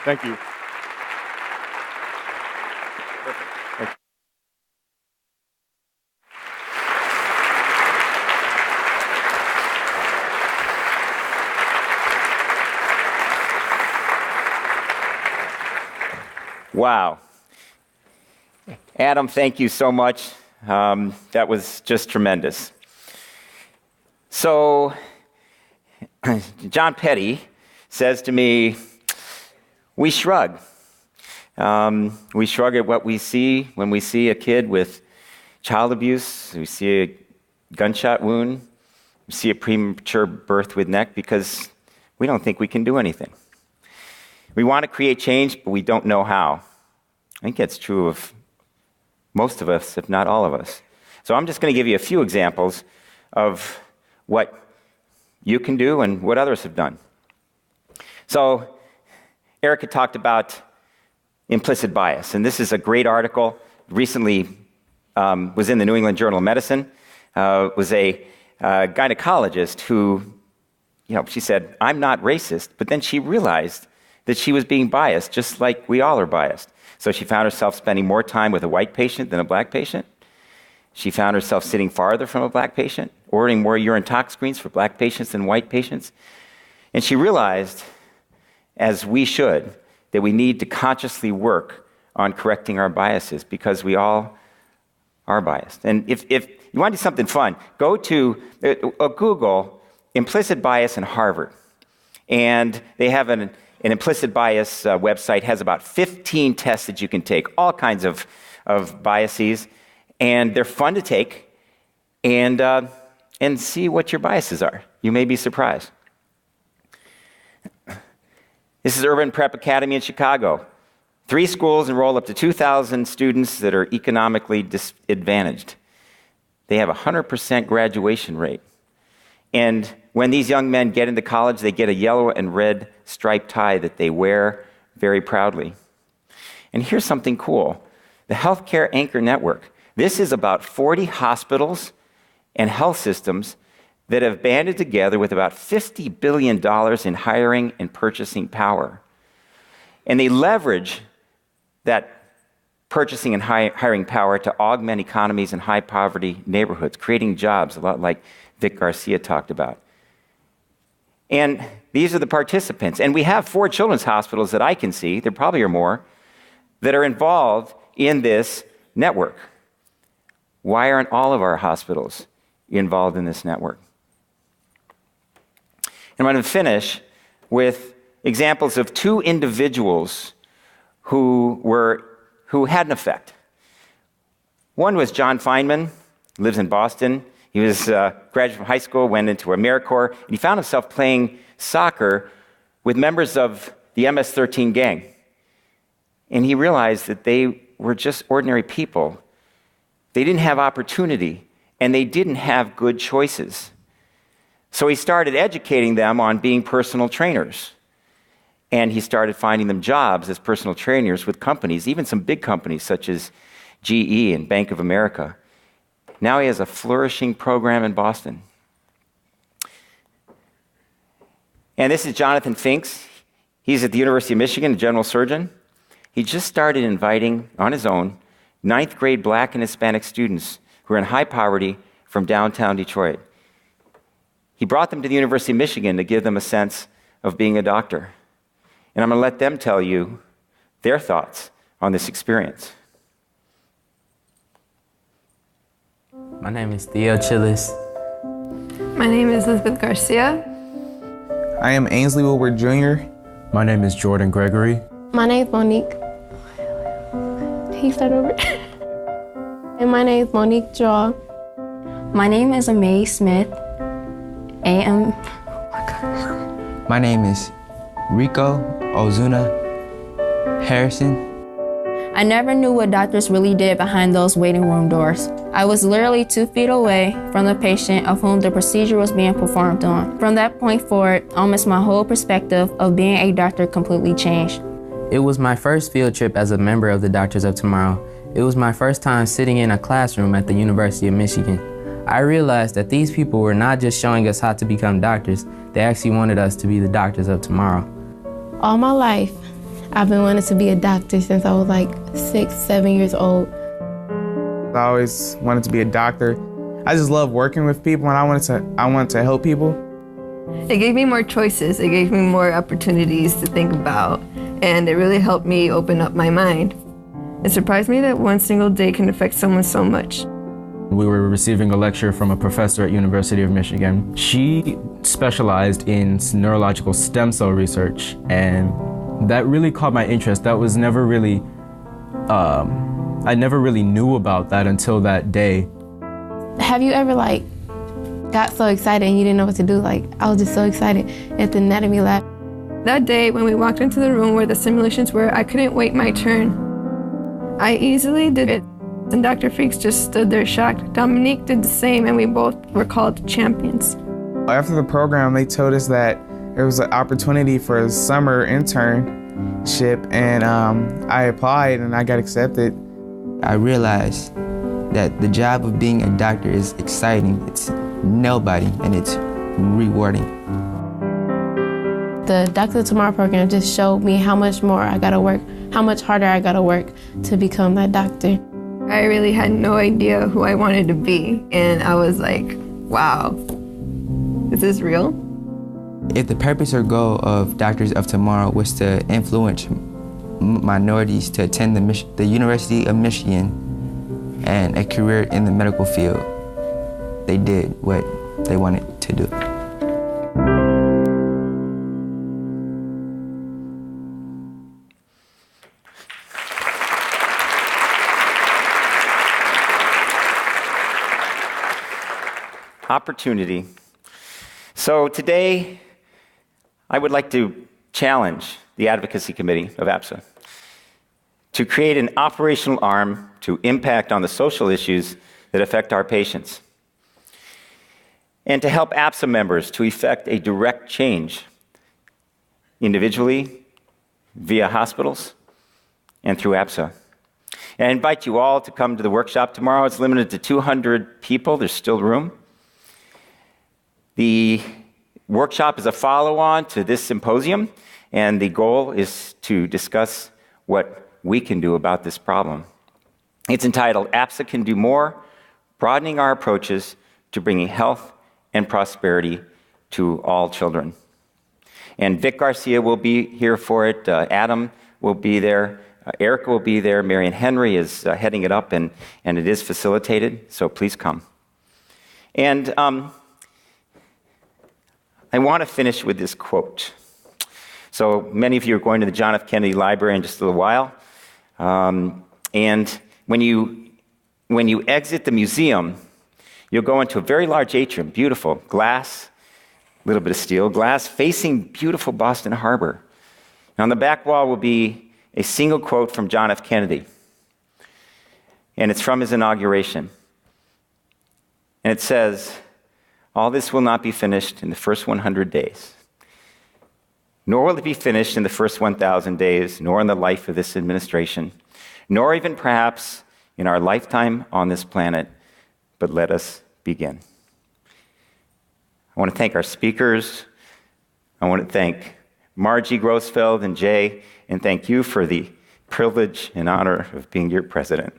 Thank you. Thank you. Wow. Adam, thank you so much. That was just tremendous. So, John Petty says to me, we shrug. We shrug at what we see when we see a kid with child abuse, we see a gunshot wound, we see a premature birth with neck, because we don't think we can do anything. We want to create change, but we don't know how. I think that's true of most of us, if not all of us. So I'm just going to give you a few examples of what you can do and what others have done. So Erika talked about implicit bias, and this is a great article. Recently was in the New England Journal of Medicine. Was a gynecologist who, she said, I'm not racist, but then she realized that she was being biased, just like we all are biased. So she found herself spending more time with a white patient than a black patient. She found herself sitting farther from a black patient, ordering more urine tox screens for black patients than white patients. And she realized, as we should, that we need to consciously work on correcting our biases because we all are biased. And if you want to do something fun, go to Google implicit bias in Harvard. And they have an implicit bias website, has about 15 tests that you can take, all kinds of biases. And they're fun to take and see what your biases are. You may be surprised. This is Urban Prep Academy in Chicago. 3 schools enroll up to 2,000 students that are economically disadvantaged. They have a 100% graduation rate. And when these young men get into college, they get a yellow and red striped tie that they wear very proudly. And here's something cool. The Healthcare Anchor Network. This is about 40 hospitals and health systems that have banded together with about $50 billion in hiring and purchasing power. And they leverage that purchasing and hiring power to augment economies in high-poverty neighborhoods, creating jobs, a lot like Vic Garcia talked about. And these are the participants. And we have 4 children's hospitals that I can see, there probably are more, that are involved in this network. Why aren't all of our hospitals involved in this network? And I'm going to finish with examples of 2 individuals who had an effect. One was John Fineman, lives in Boston. He was graduate from high school, went into AmeriCorps, and he found himself playing soccer with members of the MS-13 gang. And he realized that they were just ordinary people. They didn't have opportunity, and they didn't have good choices. So he started educating them on being personal trainers. And he started finding them jobs as personal trainers with companies, even some big companies such as GE and Bank of America. Now he has a flourishing program in Boston. And this is Jonathan Finks. He's at the University of Michigan, a general surgeon. He just started inviting, on his own, 9th grade black and Hispanic students who are in high poverty from downtown Detroit. He brought them to the University of Michigan to give them a sense of being a doctor. And I'm going to let them tell you their thoughts on this experience. My name is Theo Chillis. My name is Vic Garcia. I am Ainsley Woodward Jr. My name is Jordan Gregory. My name is Monique. Can you start over? And my name is Monique Jaw. My name is Amay Smith. My name is Rico Ozuna Harrison. I never knew what doctors really did behind those waiting room doors. I was literally 2 feet away from the patient of whom the procedure was being performed on. From that point forward, almost my whole perspective of being a doctor completely changed. It was my first field trip as a member of the Doctors of Tomorrow. It was my first time sitting in a classroom at the University of Michigan. I realized that these people were not just showing us how to become doctors, they actually wanted us to be the doctors of tomorrow. All my life, I've been wanting to be a doctor since I was like 6, 7 years old. I always wanted to be a doctor. I just love working with people, and I wanted to help people. It gave me more choices. It gave me more opportunities to think about, and it really helped me open up my mind. It surprised me that one single day can affect someone so much. We were receiving a lecture from a professor at University of Michigan. She specialized in neurological stem cell research, and that really caught my interest. That was never really, I never really knew about that until that day. Have you ever got so excited and you didn't know what to do? I was just so excited at the anatomy lab. That day when we walked into the room where the simulations were, I couldn't wait my turn. I easily did it. And Dr. Freaks just stood there shocked. Dominique did the same, and we both were called champions. After the program, they told us that there was an opportunity for a summer internship, and I applied and I got accepted. I realized that the job of being a doctor is exciting, it's nail-biting, and it's rewarding. The Doctor of Tomorrow program just showed me how much more I gotta work, how much harder I gotta work to become that doctor. I really had no idea who I wanted to be, and I was like, wow, is this real? If the purpose or goal of Doctors of Tomorrow was to influence minorities to attend the University of Michigan and a career in the medical field, they did what they wanted to do. Opportunity. So today, I would like to challenge the Advocacy Committee of APSA to create an operational arm to impact on the social issues that affect our patients, and to help APSA members to effect a direct change individually, via hospitals, and through APSA. And I invite you all to come to the workshop tomorrow. It's limited to 200 people. There's still room. The workshop is a follow-on to this symposium, and the goal is to discuss what we can do about this problem. It's entitled, APSA Can Do More, Broadening Our Approaches to Bringing Health and Prosperity to All Children. And Vic Garcia will be here for it, Adam will be there, Erika will be there, Marion Henry is heading it up, and it is facilitated, so please come. And I want to finish with this quote. So many of you are going to the John F. Kennedy Library in just a little while. And when you exit the museum, you'll go into a very large atrium, beautiful, glass, a little bit of steel, glass, facing beautiful Boston Harbor. And on the back wall will be a single quote from John F. Kennedy. And it's from his inauguration. And it says, "All this will not be finished in the first 100 days, nor will it be finished in the first 1,000 days, nor in the life of this administration, nor even perhaps in our lifetime on this planet, but let us begin." I want to thank our speakers. I want to thank Margie, Grosfeld, and Jay, and thank you for the privilege and honor of being your president.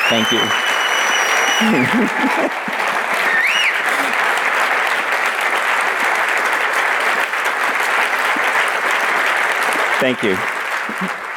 Thank you. Thank you.